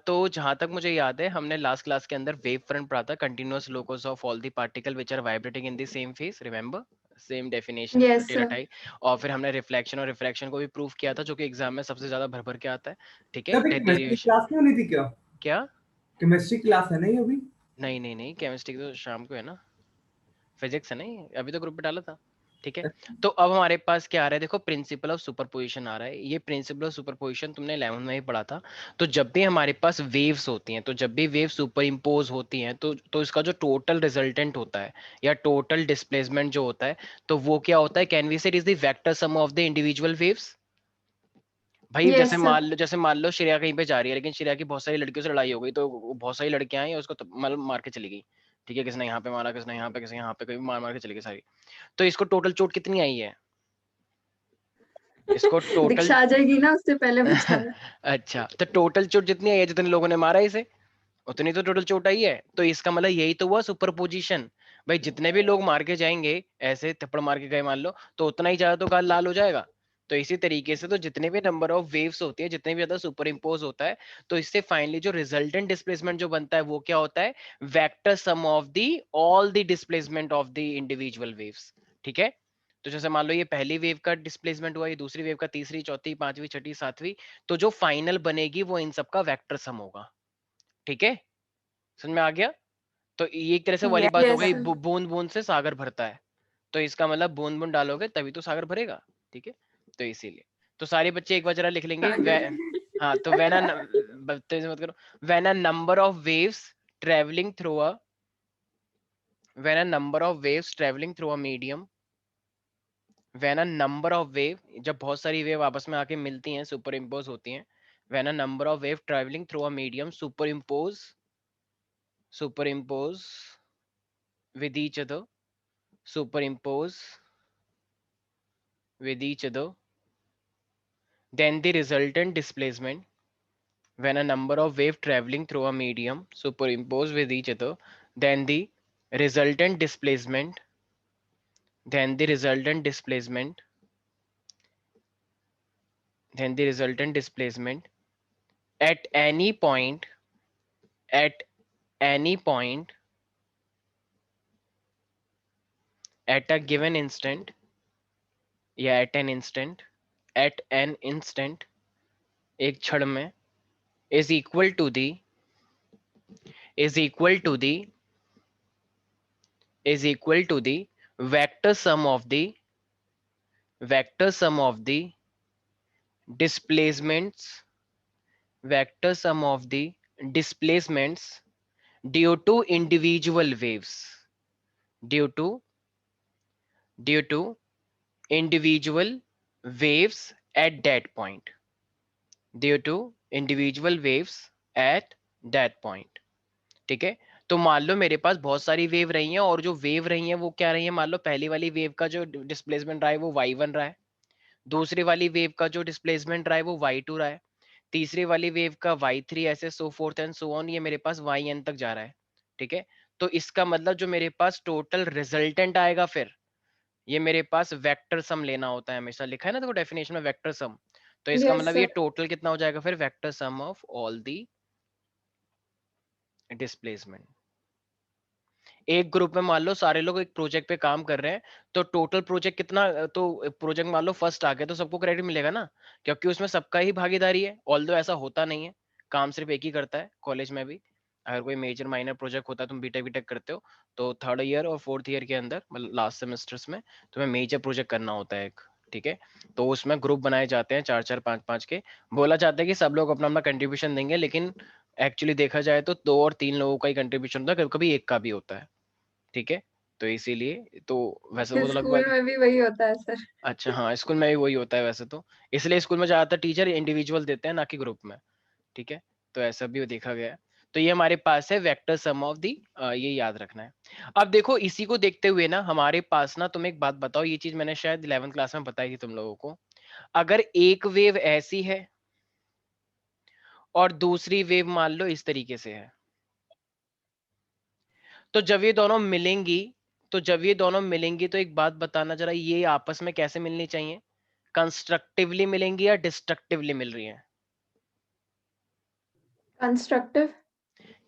तो जहां तक मुझे याद है हमने लास्ट क्लास के अंदर वेव फ्रंट पढ़ा था, continuous locus of all the particle which are vibrating in the same phase, remember same definition yes sir. टेराटाइप। और फिर हमने रिफ्लेक्शन और रिफ्रैक्शन को भी प्रूव किया था, जो कि एग्जाम में सबसे ज्यादा भर भर के आता है। ठीक है, तभी केमिस्ट्री डेरिवेशन। क्लास नहीं होनी थी क्या? क्या? केमिस्ट्री क्लास है नहीं अभी? नहीं नहीं नहीं, केमिस्ट्री तो शाम को है ना, फिजिक्स है नहीं, अभी तो ग्रुप पे डाला था। ठीक है, तो अब हमारे पास क्या आ रहा है, देखो प्रिंसिपल ऑफ सुपरपोजिशन आ रहा है। ये प्रिंसिपल ऑफ सुपरपोजिशन तुमने 11th में ही पढ़ा था। तो जब भी हमारे पास वेव्स होती हैं, तो जब भी वेव सुपर इम्पोज होती हैं, तो इसका जो टोटल रिजल्टेंट होता है या टोटल डिस्प्लेसमेंट जो होता है, तो वो क्या होता है, कैन वी से it is the vector sum of the individual waves. भाई यस सर। जैसे मान लो श्रेया कहीं पे जा रही है, लेकिन श्रेया की बहुत सारी लड़कियों से लड़ाई हो गई, तो बहुत सारी लड़कियां आई उसको मतलब मार के चली गई। ठीक है, किसने यहाँ पे मारा, किसने यहाँ पे, किसने यहाँ पे, कोई मार मार के चली गई सारी। तो इसको टोटल चोट कितनी आई है, इसको टोटल दीक्षा आ जाएगी ना, उससे पहले बचा है। अच्छा, तो टोटल चोट जितनी आई है, जितने लोगों ने मारा इसे, उतनी तो टोटल चोट आई है। तो इसका मतलब यही तो हुआ सुपर पोजिशन। भाई जितने भी लोग मार के जाएंगे, ऐसे थप्पड़ मार के गए मान लो, तो उतना ही ज्यादा तो गाल लाल हो जाएगा। तो इसी तरीके से तो जितने भी नंबर ऑफ वेव्स होती है, जितने भी ज्यादा सुपर इम्पोज होता है, तो इससे फाइनली जो रिजल्टेंट डिस्प्लेसमेंट जो बनता है वो क्या होता है, vector sum of the all the displacement of the individual waves. ठीक है, तो जैसे मान लो ये पहली वेव का डिस्प्लेसमेंट हुआ, ये दूसरी वेव का, तीसरी, चौथी, पांचवी, छठी, सातवीं, तो जो फाइनल बनेगी वो इन सबका वेक्टर सम होगा। ठीक है, समझ में आ गया? तो ये एक तरह से वाली बात हो यस गई, सर। बूंद बूंद से सागर भरता है। तो इसका मतलब बूंद बूंद डालोगे तभी तो सागर भरेगा। ठीक है, तो इसीलिए तो सारे बच्चे एक बार जरा लिख लेंगे हाँ, तो तेज मत करो। When a number of waves travelling through a when a number of waves travelling through a medium when a number of wave, जब बहुत सारी वेव आपस में आके मिलती हैं, सुपर इम्पोज होती हैं, when a number of wave travelling through a medium super impose with each other superimpose with each other, then the resultant displacement, when a number of waves traveling through a medium superimpose with each other, then the resultant displacement then the resultant displacement then the resultant displacement at any point at any point at a given instant, या at an instant, एक क्षण में, is equal to the is equal to the is equal to the vector sum of the vector sum of the displacements vector sum of the displacements due to individual waves due to due to individual waves at that point due to individual waves at that point। ठीक है, तो मान लो मेरे पास बहुत सारी wave रही हैं, और जो वेव रही हैं वो क्या रही है, मान लो पहली वाली वेव का जो डिस्प्लेसमेंट रहा है वो y1 रहा है, दूसरी वाली वेव का जो डिस्प्लेसमेंट रहा है वो y2 रहा है, तीसरी वाली वेव का y3, ऐसे सो फोर्थ एंड सो ऑन, ये मेरे पास yn तक जा रहा है। ठीक है, तो इसका मतलब जो मेरे पास टोटल रिजल्टेंट आएगा, फिर ये मेरे पास वेक्टर सम लेना होता है हमेशा, लिखा है ना देखो डेफिनेशन में वेक्टर सम। तो इसका यस मतलब ये सर। टोटल कितना हो जाएगा, फिर vector sum of all the displacement. एक ग्रुप में मान लो सारे लोग एक प्रोजेक्ट पे काम कर रहे हैं, तो टोटल प्रोजेक्ट कितना, तो प्रोजेक्ट मान लो फर्स्ट आ गया तो सबको क्रेडिट मिलेगा ना, क्योंकि उसमें सबका ही भागीदारी है। ऑल्दो ऐसा होता नहीं है, काम सिर्फ एक ही करता है कॉलेज में भी। अगर कोई मेजर माइनर प्रोजेक्ट होता है, तुम बीटेक बीटेक करते हो, तो थर्ड ईयर और फोर्थ ईयर के अंदर मतलब लास्ट सेमेस्टर्स में तुम्हें मेजर प्रोजेक्ट करना होता है एक। ठीक है, तो उसमें ग्रुप बनाए जाते हैं चार चार पांच पांच के, बोला जाता है कि सब लोग अपना अपना कंट्रीब्यूशन देंगे, लेकिन एक्चुअली देखा जाए तो दो और तीन लोगों का ही कंट्रीब्यूशन होता है, कभी कभी एक का भी होता है। ठीक है, तो इसीलिए तो वैसे वो तो स्कूल लगभग में भी वही होता है सर। अच्छा, हाँ स्कूल में भी वही होता है वैसे तो, इसलिए स्कूल में ज्यादातर टीचर इंडिविजुअल देते हैं ना कि ग्रुप में। ठीक है, तो ऐसा भी देखा गया है। तो ये हमारे पास है वेक्टर सम ऑफ दी, ये याद रखना है। अब देखो इसी को देखते हुए ना हमारे पास ना, तुम एक बात बताओ, ये चीज मैंने शायद 11th क्लास में बताई थी तुम लोगों को। अगर एक वेव ऐसी है और दूसरी वेव मान लो इस तरीके से है, तो जब ये दोनों मिलेंगी तो एक बात बताना जरा, ये आपस में कैसे मिलनी चाहिए, कंस्ट्रक्टिवली मिलेंगी या डिस्ट्रक्टिवली मिल रही है? कंस्ट्रक्टिव।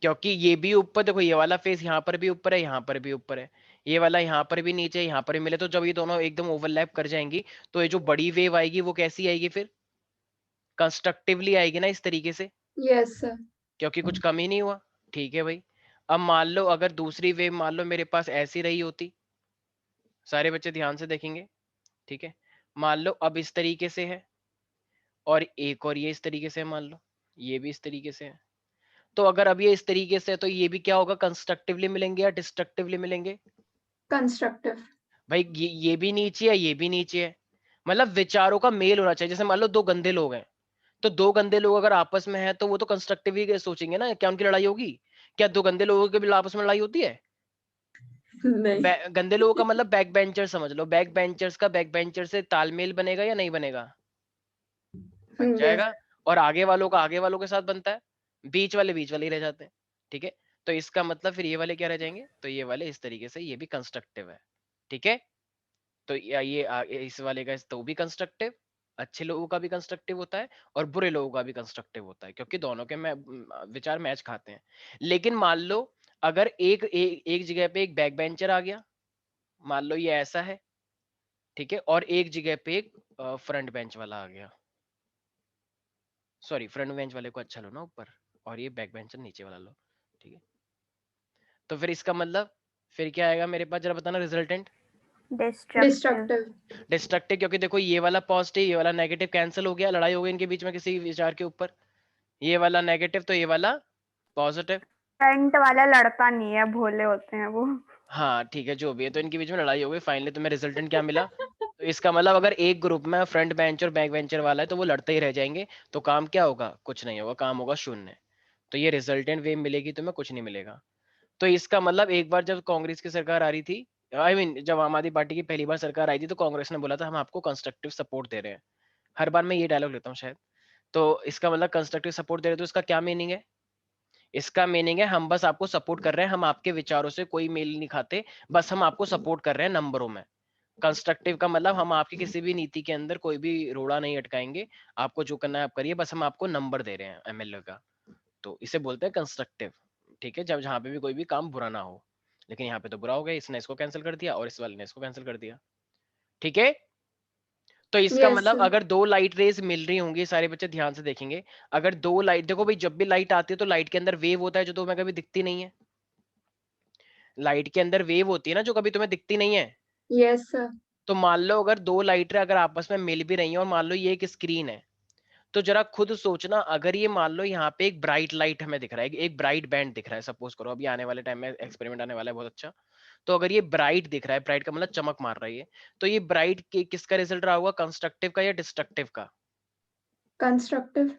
क्योंकि ये भी ऊपर देखो, ये वाला फेस यहाँ पर भी ऊपर है, यहाँ पर भी ऊपर है, ये वाला यहाँ पर भी नीचे है, यहाँ पर भी मिले, तो जब ये दोनों एकदम ओवरलैप कर जाएंगी तो ये जो बड़ी वेव आएगी वो कैसी आएगी फिर? कंस्ट्रक्टिवली आएगी ना, इस तरीके से, यस सर। क्योंकि कुछ कम ही नहीं हुआ। ठीक है भाई। अब मान लो अगर दूसरी वेव मान लो मेरे पास ऐसी रही होती, सारे बच्चे ध्यान से देखेंगे, ठीक है। मान लो अब इस तरीके से है, और एक और ये इस तरीके से है, मान लो ये भी इस तरीके से है। तो अगर अब ये इस तरीके से है तो ये भी क्या होगा, कंस्ट्रक्टिवली मिलेंगे या डिस्ट्रक्टिवली मिलेंगे? कंस्ट्रक्टिव। भाई ये भी नीचे है, ये भी नीचे है, मतलब विचारों का मेल होना चाहिए। जैसे मान लो दो गंदे लोग हैं, तो दो गंदे लोग अगर आपस में हैं तो वो तो कंस्ट्रक्टिवली सोचेंगे ना, क्या उनकी लड़ाई होगी? क्या दो गंदे लोगों के भी आपस में लड़ाई होती है? नहीं। गंदे लोगों का मतलब बैक बेंचर समझ लो, बैक बेंचर्स का बैक बेंचर से तालमेल बनेगा या नहीं बनेगा? बन यस। जाएगा। और आगे वालों का आगे वालों के साथ बनता है, बीच वाले ही रह जाते हैं। ठीक है। तो इसका मतलब फिर ये वाले क्या रह जाएंगे, तो ये वाले इस तरीके से, ये भी कंस्ट्रक्टिव है। ठीक है। तो इस वाले का तो भी कंस्ट्रक्टिव, अच्छे लोगों का भी कंस्ट्रक्टिव होता है और बुरे लोगों का भी कंस्ट्रक्टिव होता है, क्योंकि दोनों के विचार मैच खाते हैं। लेकिन मान लो अगर एक जगह पे एक बैक बेंचर आ गया, मान लो ये ऐसा है, ठीक है, और एक जगह पे एक फ्रंट बेंच वाला आ गया, सॉरी फ्रंट बेंच वाले को अच्छा लो ना ऊपर, और ये बैक बेंचर नीचे वाला लो। ठीक है। तो फिर इसका मतलब फिर क्या आएगा मेरे पास, जरा बताना रिजल्टेंट। डिस्ट्रक्टिव। डिस्ट्रक्टिव, क्योंकि देखो ये वाला पॉजिटिव ये वाला नेगेटिव कैंसिल हो गया, लड़ाई हो गई इनके बीच में किसी विचार के ऊपर। ये वाला नेगेटिव तो ये वाला पॉजिटिव। फ्रंट वाला लड़ता नहीं है, भोले होते हैं वो। हाँ ठीक है, जो भी है, तो इनके बीच में लड़ाई हो गई, फाइनली तुम्हें रिजल्टेंट क्या मिला? तो इसका मतलब अगर एक ग्रुप में फ्रंट बेंच और बैक बेंचर वाला है तो वो लड़ते ही रह जाएंगे, तो काम क्या होगा, कुछ नहीं होगा, काम होगा शून्य। तो ये रिजल्टेंट वेव मिलेगी, तुम्हें कुछ नहीं मिलेगा। तो इसका मतलब एक बार जब कांग्रेस की सरकार आ रही थी, आई मीन जब आम आदमी पार्टी की पहली बार सरकार आई थी, तो कांग्रेस ने बोला था हम आपको कंस्ट्रक्टिव सपोर्ट दे रहे हैं। हर बार मैं ये डायलॉग लेता हूँ शायद। तो इसका मतलब कंस्ट्रक्टिव सपोर्ट दे रहे, तो इसका क्या मीनिंग है? इसका मीनिंग है हम बस आपको सपोर्ट कर रहे हैं, हम आपके विचारों से कोई मेल नहीं खाते, बस हम आपको सपोर्ट कर रहे हैं नंबरों में। कंस्ट्रक्टिव का मतलब हम आपकी किसी भी नीति के अंदर कोई भी रोड़ा नहीं अटकाएंगे, आपको जो करना है आप करिए, बस हम आपको नंबर दे रहे हैं एमएलए का। तो इसे बोलते हैं कंस्ट्रक्टिव। ठीक है, जब जहां पे भी कोई भी काम बुरा ना हो। लेकिन यहाँ पे तो बुरा हो गया, इसने इसको कैंसिल कर दिया और इस वाले ने इसको कैंसिल कर दिया। ठीक है। तो इसका यस मतलब सर। अगर दो लाइट रेज मिल रही होंगी, सारे बच्चे ध्यान से देखेंगे, अगर दो लाइट, देखो भाई जब भी लाइट आती है तो लाइट के अंदर वेव होता है जो तुम्हें कभी दिखती नहीं है। लाइट के अंदर वेव होती है ना जो कभी तुम्हें दिखती नहीं है। Yes sir. तो मान लो अगर दो लाइटें अगर आपस में मिल भी रही हैं और मान लो ये एक स्क्रीन है, तो जरा खुद सोचना, अगर ये मान लो यहाँ पे एक ब्राइट लाइट हमें दिख रहा है, एक ब्राइट बैंड दिख रहा है, सपोज करो अभी आने वाले टाइम में एक्सपेरिमेंट आने वाला है बहुत अच्छा। तो अगर ये ब्राइट दिख रहा है, ब्राइट का मतलब चमक मार रहा है ये, तो ये ब्राइट किसका रिजल्ट रहा होगा, कंस्ट्रक्टिव का या डिस्ट्रक्टिव का? कंस्ट्रक्टिव।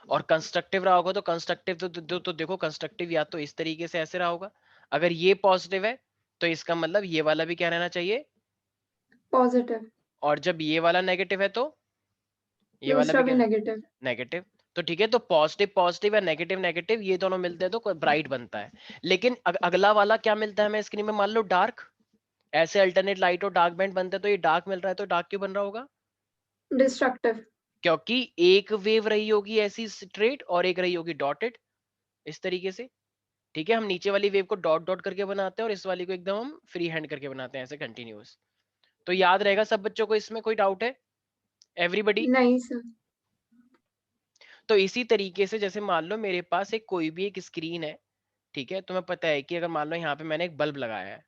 और कंस्ट्रक्टिव रहा होगा तो कंस्ट्रक्टिव तो देखो कंस्ट्रक्टिव या तो इस तरीके से ऐसे रहा होगा। अगर ये पॉजिटिव है तो इसका मतलब ये वाला भी क्या रहना चाहिए, पॉजिटिव। और जब ये वाला नेगेटिव है तो ये वाला दूसरा भी भी क्या, नेगेटिव। नेगेटिव। तो ठीक है, तो पॉजिटिव पॉजिटिव या नेगेटिव नेगेटिव ये दोनों मिलते हैं तो ब्राइट बनता है। लेकिन अगला वाला क्या मिलता है हमें स्क्रीन में, मान लो डार्क, ऐसे अल्टरनेट लाइट और डार्क बैंड बनते हैं, तो ये डार्क मिल रहा है, तो डार्क क्यों बन रहा होगा? डिस्ट्रक्टिव। क्योंकि एक वेव रही होगी ऐसी स्ट्रेट और एक रही होगी डॉटेड, इस तरीके से। ठीक है, हम नीचे वाली वेव को डॉट डॉट करके बनाते हैं और इस वाली को एकदम हम फ्री हैंड करके बनाते हैं, ऐसे कंटिन्यूअस। तो याद रहेगा सब बच्चों को, इसमें कोई डाउट है एवरीबडी? नहीं सर। तो इसी तरीके से जैसे मान लो मेरे पास एक कोई भी एक स्क्रीन है, ठीक है, तुम्हें पता है कि अगर मान लो यहाँ पे मैंने एक बल्ब लगाया है,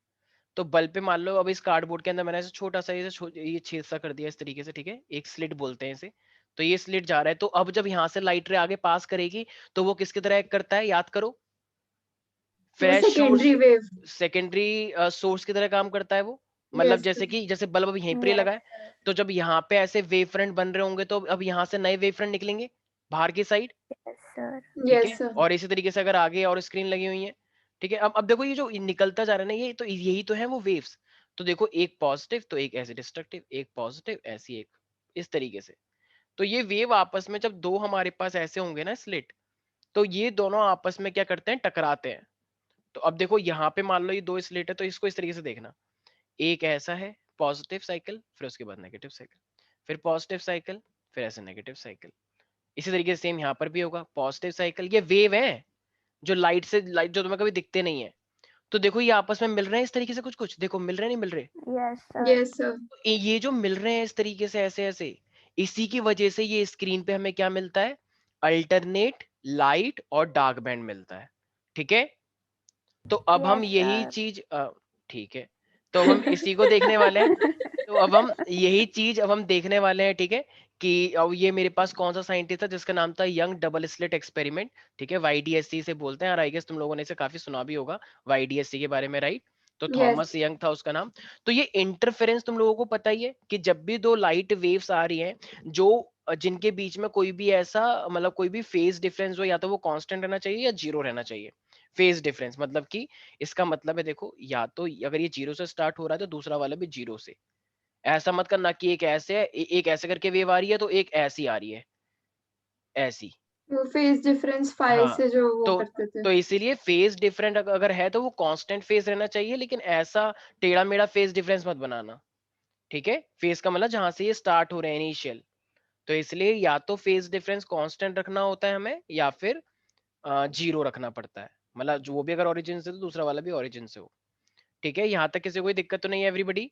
तो बल्ब पे मान लो अब इस कार्डबोर्ड के अंदर मैंने ऐसे छोटा सा ये छेद सा कर दिया इस तरीके से, ठीक है, एक स्लिट बोलते हैं इसे। तो ये स्लिट जा रहा है, तो अब जब यहाँ से लाइट रे आगे पास करेगी तो वो किसकी तरह एक्ट करता है, याद करो, वो flash source, secondary wave. Secondary source की तरह काम करता है वो। मतलब यस जैसे सर। कि जैसे बल्ब अब यहीं पर ही लगा है, तो जब यहाँ पे ऐसे वेव फ्रंट बन रहे होंगे तो अब यहाँ से नए वेव फ्रंट निकलेंगे बाहर की साइड। सर ठीक यस है, सर। और इसी तरीके से अगर आगे और स्क्रीन लगी हुई है, ठीक है, अब देखो ये जो निकलता जा रहा है ना, ये तो यही तो है वो वेव्स। तो देखो एक पॉजिटिव तो एक ऐसे डिस्ट्रक्टिव, एक पॉजिटिव ऐसी एक, इस तरीके से। तो ये वेव आपस में जब दो हमारे पास ऐसे होंगे ना स्लिट, तो ये दोनों आपस में क्या करते हैं, टकराते हैं। तो अब देखो यहाँ पे मान लो ये दो स्लिट है, तो इसको इस तरीके से देखना, एक ऐसा है पॉजिटिव साइकिल, फिर उसके बाद नेगेटिव साइकिल, फिर पॉजिटिव साइकिल, फिर ऐसे नेगेटिव साइकिल। इसी तरीके से सेम यहाँ पर भी होगा पॉजिटिव साइकिल। ये वेव है जो लाइट से लाइट जो तुम्हें कभी दिखते नहीं है, तो देखो ये आपस में मिल रहे हैं इस तरीके से, कुछ कुछ देखो मिल रहे नहीं मिल रहे। Yes sir. Yes, sir. तो ये जो मिल रहे हैं इस तरीके से ऐसे ऐसे, इसी की वजह से ये स्क्रीन पे हमें क्या मिलता है, अल्टरनेट लाइट और डार्क बैंड मिलता है। ठीक है, तो अब हम यस यही सर। चीज ठीक है, तो अब हम इसी को देखने वाले हैं। तो अब हम यही चीज अब हम देखने वाले हैं। ठीक है, कि अब ये मेरे पास कौन सा साइंटिस्ट था जिसका नाम था यंग डबल स्लिट एक्सपेरिमेंट। ठीक है, वाईडीएससी से बोलते हैं, और आई गेस तुम लोगों ने इसे काफी सुना भी होगा वाईडीएससी के बारे में, राइट। तो Yes. थॉमस यंग था उसका नाम। तो ये इंटरफेरेंस तुम लोगों को पता ही है कि जब भी दो लाइट वेव्स आ रही हैं जो जिनके बीच में कोई भी ऐसा मतलब कोई भी फेज डिफरेंस हो, या तो वो कांस्टेंट रहना चाहिए या जीरो रहना चाहिए। फेज डिफरेंस मतलब कि इसका मतलब है देखो, या तो अगर ये जीरो से स्टार्ट हो रहा है तो दूसरा वाला भी जीरो से। ऐसा मत करना कि एक ऐसे है एक ऐसे करके वेव आ रही है तो एक ऐसी आ रही है, ऐसी। वो फेज डिफरेंस 5 हाँ, से जो वो तो करते थे. तो इसीलिए फेज डिफरेंट अगर है तो वो कांस्टेंट फेज रहना चाहिए, लेकिन ऐसा टेढ़ा मेढ़ा फेज डिफरेंस मत बनाना। ठीक है, फेज का मतलब जहां से ये स्टार्ट हो रहे हैं इनिशियल। तो इसलिए या तो फेज डिफरेंस कांस्टेंट रखना होता है हमें, या फिर जीरो रखना पड़ता है। मतलब जो वो भी अगर ओरिजिन से तो दूसरा वाला भी ओरिजिन से हो। ठीक है, यहाँ तक किसी को कोई दिक्कत तो नहीं है एवरीबडी।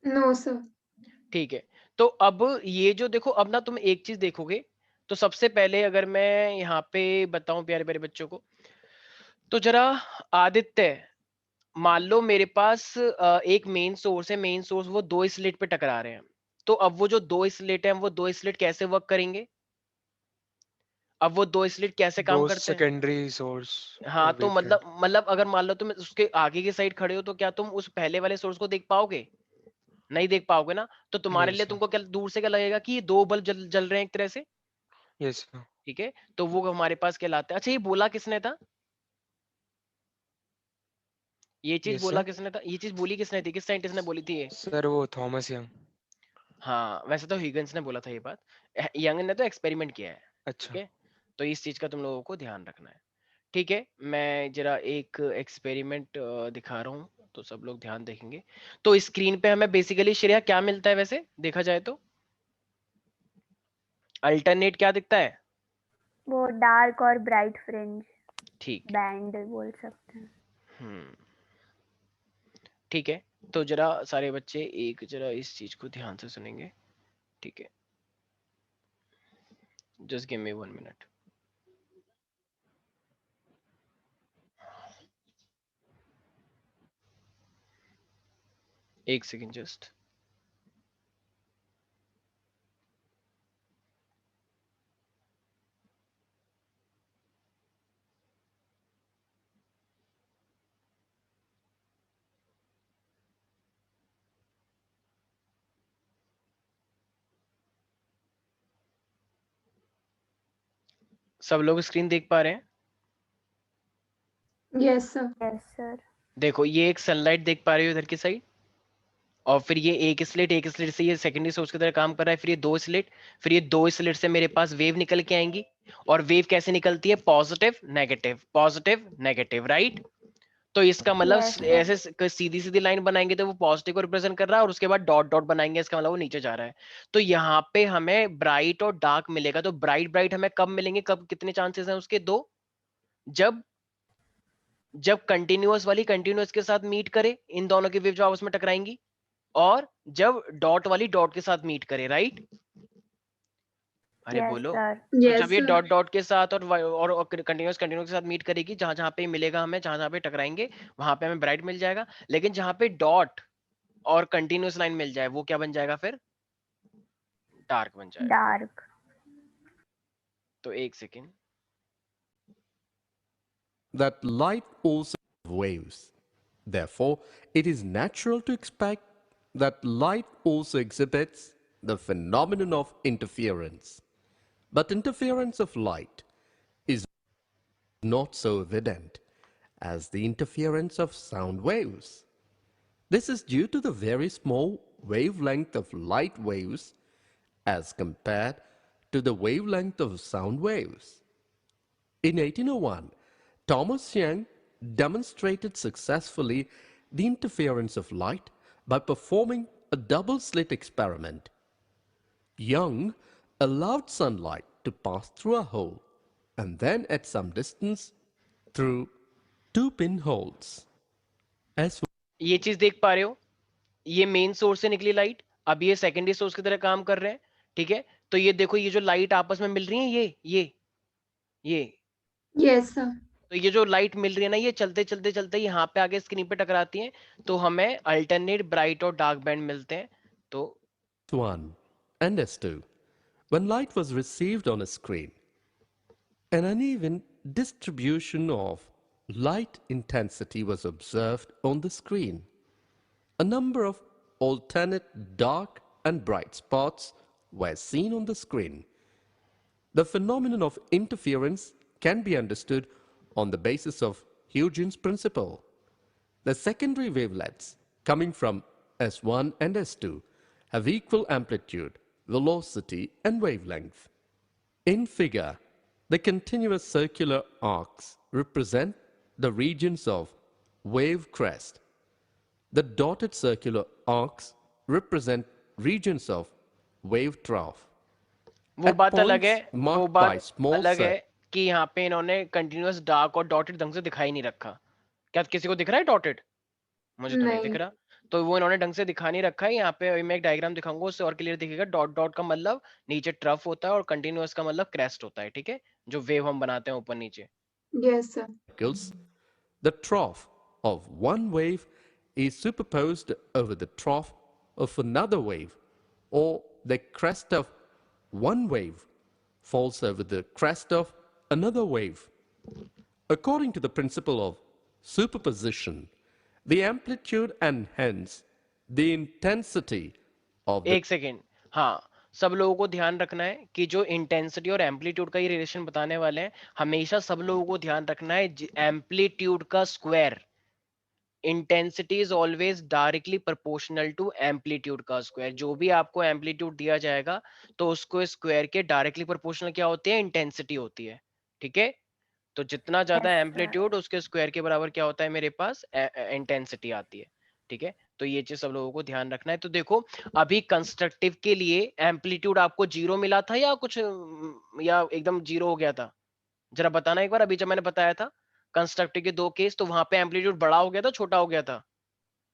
No, sir. ठीक है, तो अब ये जो देखो, अब ना तुम एक चीज देखोगे, तो सबसे पहले अगर मैं यहाँ पे बताऊं प्यारे प्यारे बच्चों को, तो जरा आदित्य, मान लो मेरे पास एक मेन सोर्स है, मेन सोर्स वो दो स्लिट पे टकरा रहे हैं। तो अब वो जो दो स्लिट हैं वो दो स्लिट कैसे वर्क करेंगे, अब वो दो स्लिट कैसे दो काम करते हैं। सेकेंडरी सोर्स हाँ, तो वेव फ्रंट। मतलब अगर मान लो तुम उसके आगे की साइड खड़े हो तो क्या तुम उस पहले वाले सोर्स को देख पाओगे, नहीं देख पाओगे ना। तो तुम्हारे नहीं लिए सर। तुमको क्या दूर से क्या लगेगा कि ये दो बल्ब जल रहे हैं एक तरह से। Yes sir. ठीक है, तो वो हमारे पास कहलाते हैं। अच्छा, ये बोला किसने था, ये चीज यस बोला सर। किसने था, ये चीज बोली किसने थी, किस साइंटिस्ट ने बोली थी ये। सर वो थॉमस यंग। हाँ, वैसे तो ह्यूगेंस ने बोला था ये बात, यंग ने तो एक्सपेरिमेंट किया है। ठीक अच्छा। है, तो इस चीज का तुम लोगों को ध्यान रखना है। ठीक है, मैं जरा एक एक्सपेरिमेंट दिखा रहा हूँ, तो सब लोग ध्यान देखेंगे। तो स्क्रीन पे हमें बेसिकली श्रेया क्या मिलता है, वैसे देखा जाए तो अल्टरनेट क्या दिखता है। वो डार्क और ब्राइट फ्रिंज ठीक। बैंड बोल सकते हैं। हम्म, ठीक है, तो जरा सारे बच्चे एक जरा इस चीज को ध्यान से सुनेंगे। ठीक है, जस्ट गिव मी 1 मिनट। एक सेकेंड जस्ट। सब लोग स्क्रीन देख पा रहे हैं। Yes, sir. Yes sir. देखो ये एक सनलाइट देख पा रहे हो इधर की साइड, और फिर ये एक स्लिट से ये सेकेंडरी सोर्स की तरह काम कर रहा है, फिर ये दो स्लिट, फिर ये दो स्लिट से मेरे पास वेव निकल के आएंगी। और वेव कैसे निकलती है, पॉजिटिव नेगेटिव, राइट। तो इसका मतलब यस सर। ऐसे सीधी सीधी लाइन बनाएंगे तो वो पॉजिटिव को रिप्रेजेंट कर रहा है, और उसके बाद डॉट डॉट बनाएंगे इसका मतलब वो नीचे जा रहा है। तो यहाँ पे हमें ब्राइट और डार्क मिलेगा। तो ब्राइट ब्राइट हमें कब मिलेंगे, कब कितने चांसेस हैं उसके, दो। जब जब कंटिन्यूअस वाली कंटिन्यूअस के साथ मीट करे, इन दोनों की वेव जो आपस में टकराएंगी, और जब डॉट वाली डॉट के साथ मीट करे, राइट। अरे यस बोलो। सर। तो Yes, जब ये sir. डॉट डॉट के साथ और कंटिन्यूअस कंटिन्यूअस के साथ मीट करेगी, जहां जहां पे मिलेगा हमें, जहां जहां पे टकराएंगे वहां पे हमें ब्राइट मिल जाएगा। लेकिन जहां पे डॉट और कंटिन्यूअस लाइन मिल जाए वो क्या बन जाएगा, फिर डार्क बन जाएगा। डार्क। तो एक second. that light also has waves. Therefore, it is natural to expect that light also exhibits the phenomenon of interference. But interference of light is not so evident as the interference of sound waves. This is due to the very small wavelength of light waves as compared to the wavelength of sound waves. In 1801, Thomas Young demonstrated successfully the interference of light by performing a double slit experiment. Young allowed sunlight to pass through a hole and then at some distance through two pinholes. As ये चीज देख पा रहे हो, ये main source से निकली light, अब ये सेकेंडरी सोर्स की तरह काम कर रहे हैं, ठीक है। तो ये देखो, ये जो लाइट आपस में मिल रही है, ये Yes, sir. तो ये जो लाइट मिल रही है ना, ये चलते चलते चलते यहाँ पे आगे स्क्रीन पे टकराती हैं, तो हमें अल्टरनेट ब्राइट और डार्क बैंड मिलते हैं। तो S1 and S2, when light was received on a screen, an uneven distribution of light intensity was observed on the screen. A number of alternate dark and bright spots were seen on the screen. The phenomenon of interference can be understood on the basis of Huygens' principle. The secondary wavelets coming from S1 and S2 have equal amplitude, velocity, and wavelength. In figure, the continuous circular arcs represent the regions of wave crest. The dotted circular arcs represent regions of wave trough. वो At बात अलग है, points वो marked by बात small अलग cir- है कि यहाँ पे इन्होंने कंटिन्यूअस डार्क और डॉटेड ढंग से दिखाई नहीं रखा। क्या किसी को दिख रहा है डॉटेड? मुझे तो नहीं दिख नहीं। रहा। तो वो इन्होंने ढंग से दिखा नहीं रखा है। यहाँ पे मैं एक डायग्राम दिखाऊंगा, उससे और क्लियर दिखेगा। डॉट डॉट का मतलब नीचे ट्रफ होता है और कंटिन्यूअस का मतलब क्रेस्ट होता है, ठीक है, जो वेव हम बनाते हैं ऊपर नीचे। Yes, sir. cycles, the trough of one wave is superposed over the trough of another wave, or the crest of one wave falls over the crest of another wave. According to the principle of superposition, the amplitude and hence the intensity of the एक second, हाँ, सब लोगों को ध्यान रखना है कि जो इंटेंसिटी और एम्पलीट्यूड का ये रिलेशन बताने वाले हैं, हमेशा सब लोगों को ध्यान रखना है एम्पलीट्यूड का square, intensity is always directly proportional to amplitude का स्क्वायर। जो भी आपको एम्पलीट्यूड दिया जाएगा तो उसको स्क्वायर के डायरेक्टली प्रोपोर्शनल क्या होती है? इंटेंसिटी होती है, ठीक है। तो जितना ज्यादा Yes, sir. एम्पलीट्यूड, उसके स्क्वायर के बराबर क्या होता है मेरे पास? इंटेंसिटी आती है, ठीक है। तो ये चीज सब लोगों को ध्यान रखना है। तो देखो, अभी कंस्ट्रक्टिव के लिए एम्पलीट्यूड आपको 0 मिला था या कुछ या एकदम 0 हो गया था? जरा बताना एक बार। अभी जब मैंने बताया था कंस्ट्रक्टिव के दो केस, तो वहां पे एम्पलीट्यूड बड़ा हो गया था, छोटा हो गया था?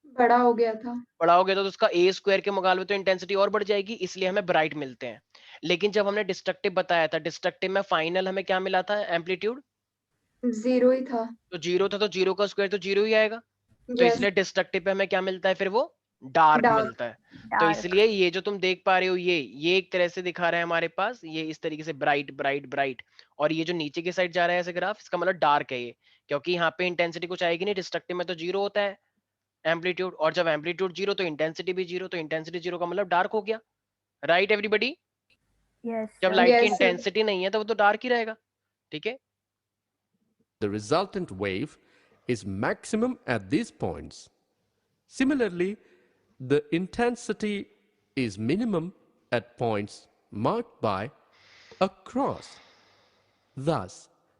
बड़ा हो गया था। बड़ा हो गया था, तो उसका ए स्क्वायर के मुकाबले तो इंटेंसिटी और बढ़ जाएगी, इसलिए हमें ब्राइट मिलते हैं। लेकिन जब हमने डिस्ट्रक्टिव बताया था, डिस्ट्रक्टिव में फाइनल हमें क्या मिला था? एम्पलीट्यूड 0 ही था। तो 0 था, तो 0 का स्क्वायर तो 0 ही आएगा। तो Yes, इसलिए डिस्ट्रक्टिव पे हमें क्या मिलता है फिर? वो डार्क Dark. मिलता है। तो Dark. इसलिए ये जो तुम देख पा रहे हो, ये एक तरह से दिखा रहा है हमारे पास, ये इस तरीके से ब्राइट ब्राइट ब्राइट, और ये जो नीचे की साइड जा रहा है ऐसे ग्राफ, इसका मतलब डार्क है ये, क्योंकि यहाँ पे इंटेंसिटी कुछ आएगी नहीं। डिस्ट्रक्टिव में तो 0 होता है एम्पलीट्यूड, और जब एम्पलीट्यूड 0 तो इंटेंसिटी भी 0, तो इंटेंसिटी 0 का मतलब डार्क हो गया। Right everybody? Yes, जब sir. लाइट की Yes, sir. इंटेंसिटी नहीं है तो वो तो डार्क ही रहेगा, ठीक है। The resultant wave is maximum at these points. Similarly, the intensity is minimum at points marked by a cross. Thus,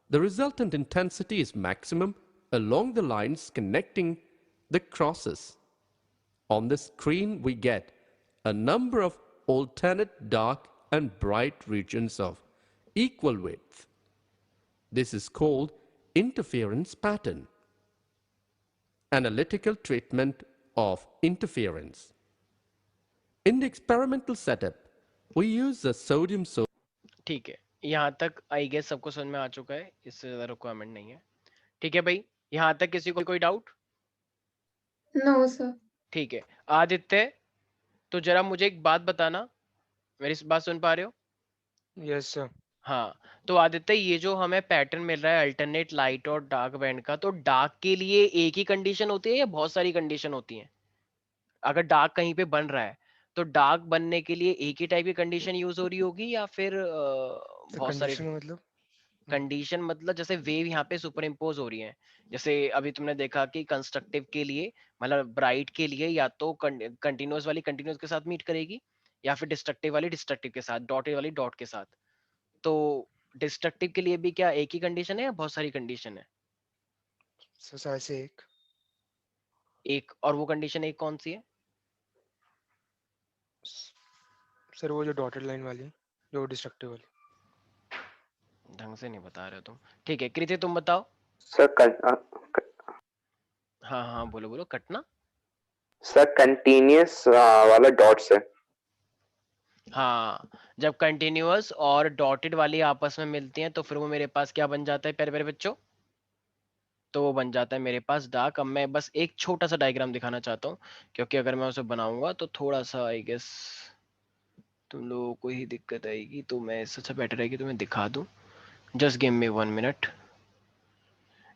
the resultant intensity is maximum along the lines connecting the crosses. On the screen, we get a number of alternate dark and bright regions of equal width. This is called interference pattern. Analytical treatment of interference. In the experimental setup, we use the sodium soap. ठीक है, यहाँ तक I guess सबको समझ में आ चुका है, इससे ज्यादा रिक्वायरमेंट नहीं है, ठीक है भाई। यहाँ तक किसी को कोई डाउट? No, sir. ठीक है आदित्य, तो जरा मुझे एक बात बताना, मेरी इस बात सुन पा रहे हो? Yes, sir. हाँ, तो आदित्य, ये जो हमें पैटर्न मिल रहा है अल्टरनेट लाइट और डार्क बैंड का, तो डार्क के लिए एक ही कंडीशन होती है या बहुत सारी कंडीशन होती हैं? अगर डार्क कहीं पे बन रहा है, तो डार्क बनने के लिए एक ही टाइप की कंडीशन यूज हो रही होगी या फिर So बहुत सारे? condition मतलब कंडीशन मतलब जैसे वेव यहाँ पे सुपर इम्पोज हो रही है, जैसे अभी तुमने देखा कि कंस्ट्रक्टिव के लिए, मतलब ब्राइट के लिए, या तो कंटिन्यूअस वाली कंटिन्यूअस के साथ मीट करेगी, या फिर डिस्ट्रक्टिव वाली डिस्ट्रक्टिव के साथ, डॉटेड वाली डॉट के साथ। तो डिस्ट्रक्टिव के लिए भी क्या एक ही कंडीशन है या बहुत सारी कंडीशन है? so सारे से एक एक, और वो कंडीशन एक कौन सी है? सर वो जो डॉटेड लाइन वाली जो डिस्ट्रक्टिव वाली। ढंग से नहीं बता रहे हो तुम। ठीक है कृति तुम बताओ। सर हाँ हाँ बोलो बोलो। कटना। सर कंटिन्यूअस वाला डॉट्स है। हाँ जब कंटिन्यूअस और डॉटेड वाली आपस में मिलती हैं तो फिर वो मेरे पास क्या बन जाता है प्यारे प्यारे बच्चों? तो वो बन जाता है मेरे पास डार्क। अब मैं बस एक छोटा सा डायग्राम दिखाना चाहता हूँ क्योंकि अगर मैं उसे बनाऊंगा तो थोड़ा सा आई गेस तुम लोगों को ही दिक्कत आएगी, तो मैं इससे अच्छा बेटर है कि तुम्हें दिखा दूं। Just give me 1 minute.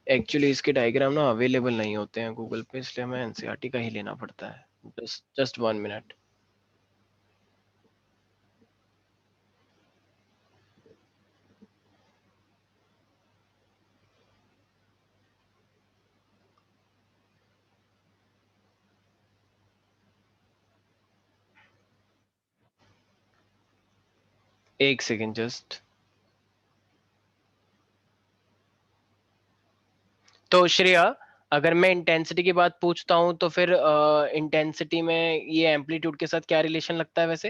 Actually इसके डायग्राम ना अवेलेबल नहीं होते हैं गूगल पे, इसलिए हमें एनसीईआरटी का ही लेना पड़ता है। Just 1 minute. एक सेकेंड जस्ट। तो श्रेया अगर मैं इंटेंसिटी की बात पूछता हूँ तो फिर इंटेंसिटी में ये एम्पलीट्यूड के साथ क्या रिलेशन लगता है वैसे?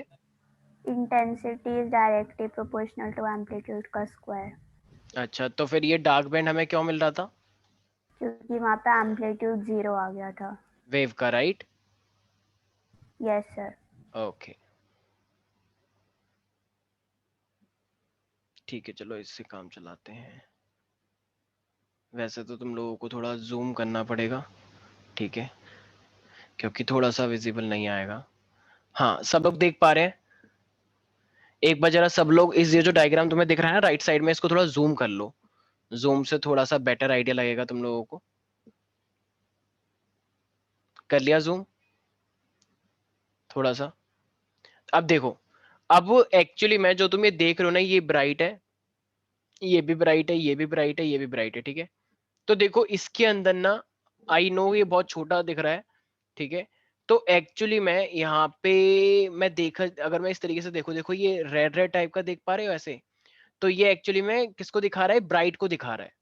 Intensity is directly proportional to amplitude का स्क्वायर, अच्छा तो फिर ये डार्क बैंड हमें क्यों मिल रहा था? क्योंकि वहाँ पे एम्पलीट्यूड 0 आ गया था। वेव का, राइट? Yes sir. ओके ठीक है चलो इससे काम चलाते हैं। वैसे तो तुम लोगों को थोड़ा जूम करना पड़ेगा, ठीक है, क्योंकि थोड़ा सा विजिबल नहीं आएगा। हाँ सब लोग देख पा रहे हैं? एक बार जरा सब लोग इस ये जो डायग्राम तुम्हें दिख रहा है ना राइट साइड में, इसको थोड़ा जूम कर लो। जूम से थोड़ा सा बेटर आइडिया लगेगा तुम लोगों को। कर लिया जूम थोड़ा सा? अब देखो, अब एक्चुअली मैं जो तुम ये देख रहे हो ना ये ब्राइट है, ये भी ब्राइट है, ये भी ब्राइट है, ये भी ब्राइट है, ठीक है। तो देखो इसके अंदर ना, आई नो ये बहुत छोटा दिख रहा है, ठीक है। तो एक्चुअली मैं यहाँ पे मैं देखा, अगर मैं इस तरीके से देखो, देखो ये रेड रेड टाइप का देख पा रहे हो ऐसे, तो ये एक्चुअली में किसको दिखा रहा है? ब्राइट को दिखा रहा है।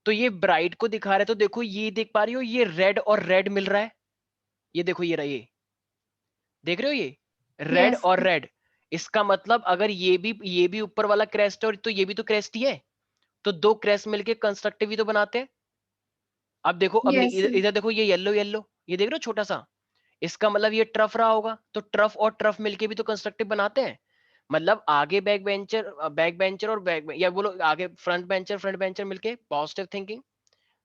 तो ये ब्राइट को दिखा रहा है, तो देखो ये देख पा रही हो ये रेड और रेड मिल रहा है, ये देखो ये रहा, ये देख रहे हो ये रेड Yes, और sir. रेड। इसका मतलब अगर ये भी ऊपर वाला क्रेस्ट है और तो ये भी तो क्रेस्ट ही है, तो दो क्रेस्ट मिलके कंस्ट्रक्टिव ही तो बनाते हैं। अब देखो अब Yes, इधर sir. इधर देखो ये येलो येलो, ये देख रहे हो छोटा सा, इसका मतलब ये ट्रफ रहा होगा, तो ट्रफ और ट्रफ मिलके भी तो कंस्ट्रक्टिव बनाते हैं। मतलब आगे बैक बेंचर और या बोलो आगे फ्रंट बेंचर मिलके पॉजिटिव थिंकिंग,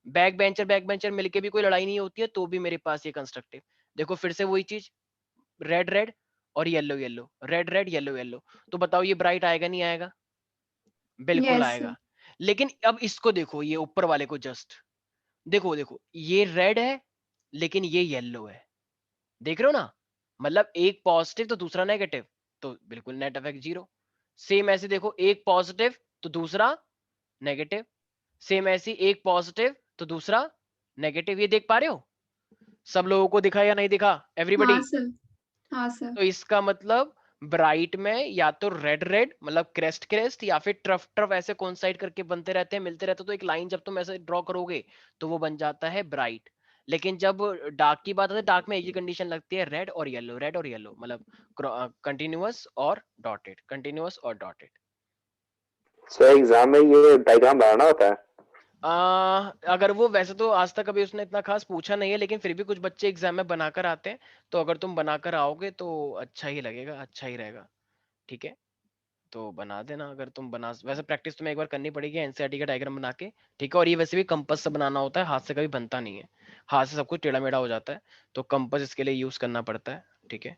बैक बेंचर मिलके भी कोई लड़ाई नहीं होती है, तो भी मेरे पास ये कंस्ट्रक्टिव। देखो फिर से वही चीज, रेड रेड और yellow yellow, red red yellow yellow, तो बताओ ये ब्राइट आएगा नहीं आएगा? बिल्कुल Yes, sir. आएगा। लेकिन अब इसको देखो, ये ऊपर वाले को जस्ट देखो, देखो ये रेड है लेकिन ये येलो है, देख रहे हो ना? मतलब एक पॉजिटिव तो दूसरा नेगेटिव, तो बिल्कुल नेट इफेक्ट जीरो। सेम ऐसे देखो, एक पॉजिटिव तो दूसरा नेगेटिव, सेम ऐसी एक पॉजिटिव तो दूसरा नेगेटिव। ये देख पा रहे हो? सब लोगों को दिखा या नहीं दिखा? एवरीबडी? हाँ सर, हाँ सर. तो इसका मतलब ब्राइट में या तो रेड रेड मतलब क्रेस्ट क्रेस्ट, या फिर ट्रफ ट्रफ ऐसे कोइंसाइड करके बनते रहते हैं, मिलते रहते हैं, तो एक लाइन जब तुम ऐसे ड्रॉ करोगे तो वो बन जाता है ब्राइट। लेकिन जब डार्क की बात आती है, डार्क में एक ही कंडीशन लगती है, रेड और येलो, रेड और येलो, मतलब कंटिन्यूअस और डॉटेड, कंटिन्यूअस और डॉटेड। सर एग्जाम में ये डायग्राम बनाना होता है? अगर वो वैसे तो आज तक अभी उसने इतना खास पूछा नहीं है, लेकिन फिर भी कुछ बच्चे एग्जाम में बनाकर आते हैं, तो अगर तुम बनाकर आओगे तो अच्छा ही लगेगा, अच्छा ही रहेगा, ठीक है। तो बना देना, अगर तुम बना, वैसे प्रैक्टिस तुम्हें एक बार करनी पड़ेगी एनसीईआरटी का डायग्राम बना के, ठीक है। और ये वैसे भी कंपास से बनाना होता है, हाथ से कभी बनता नहीं है, हाथ से सब कुछ टेढ़ा मेढ़ा हो जाता है, तो कंपास इसके लिए यूज करना पड़ता है, ठीक है।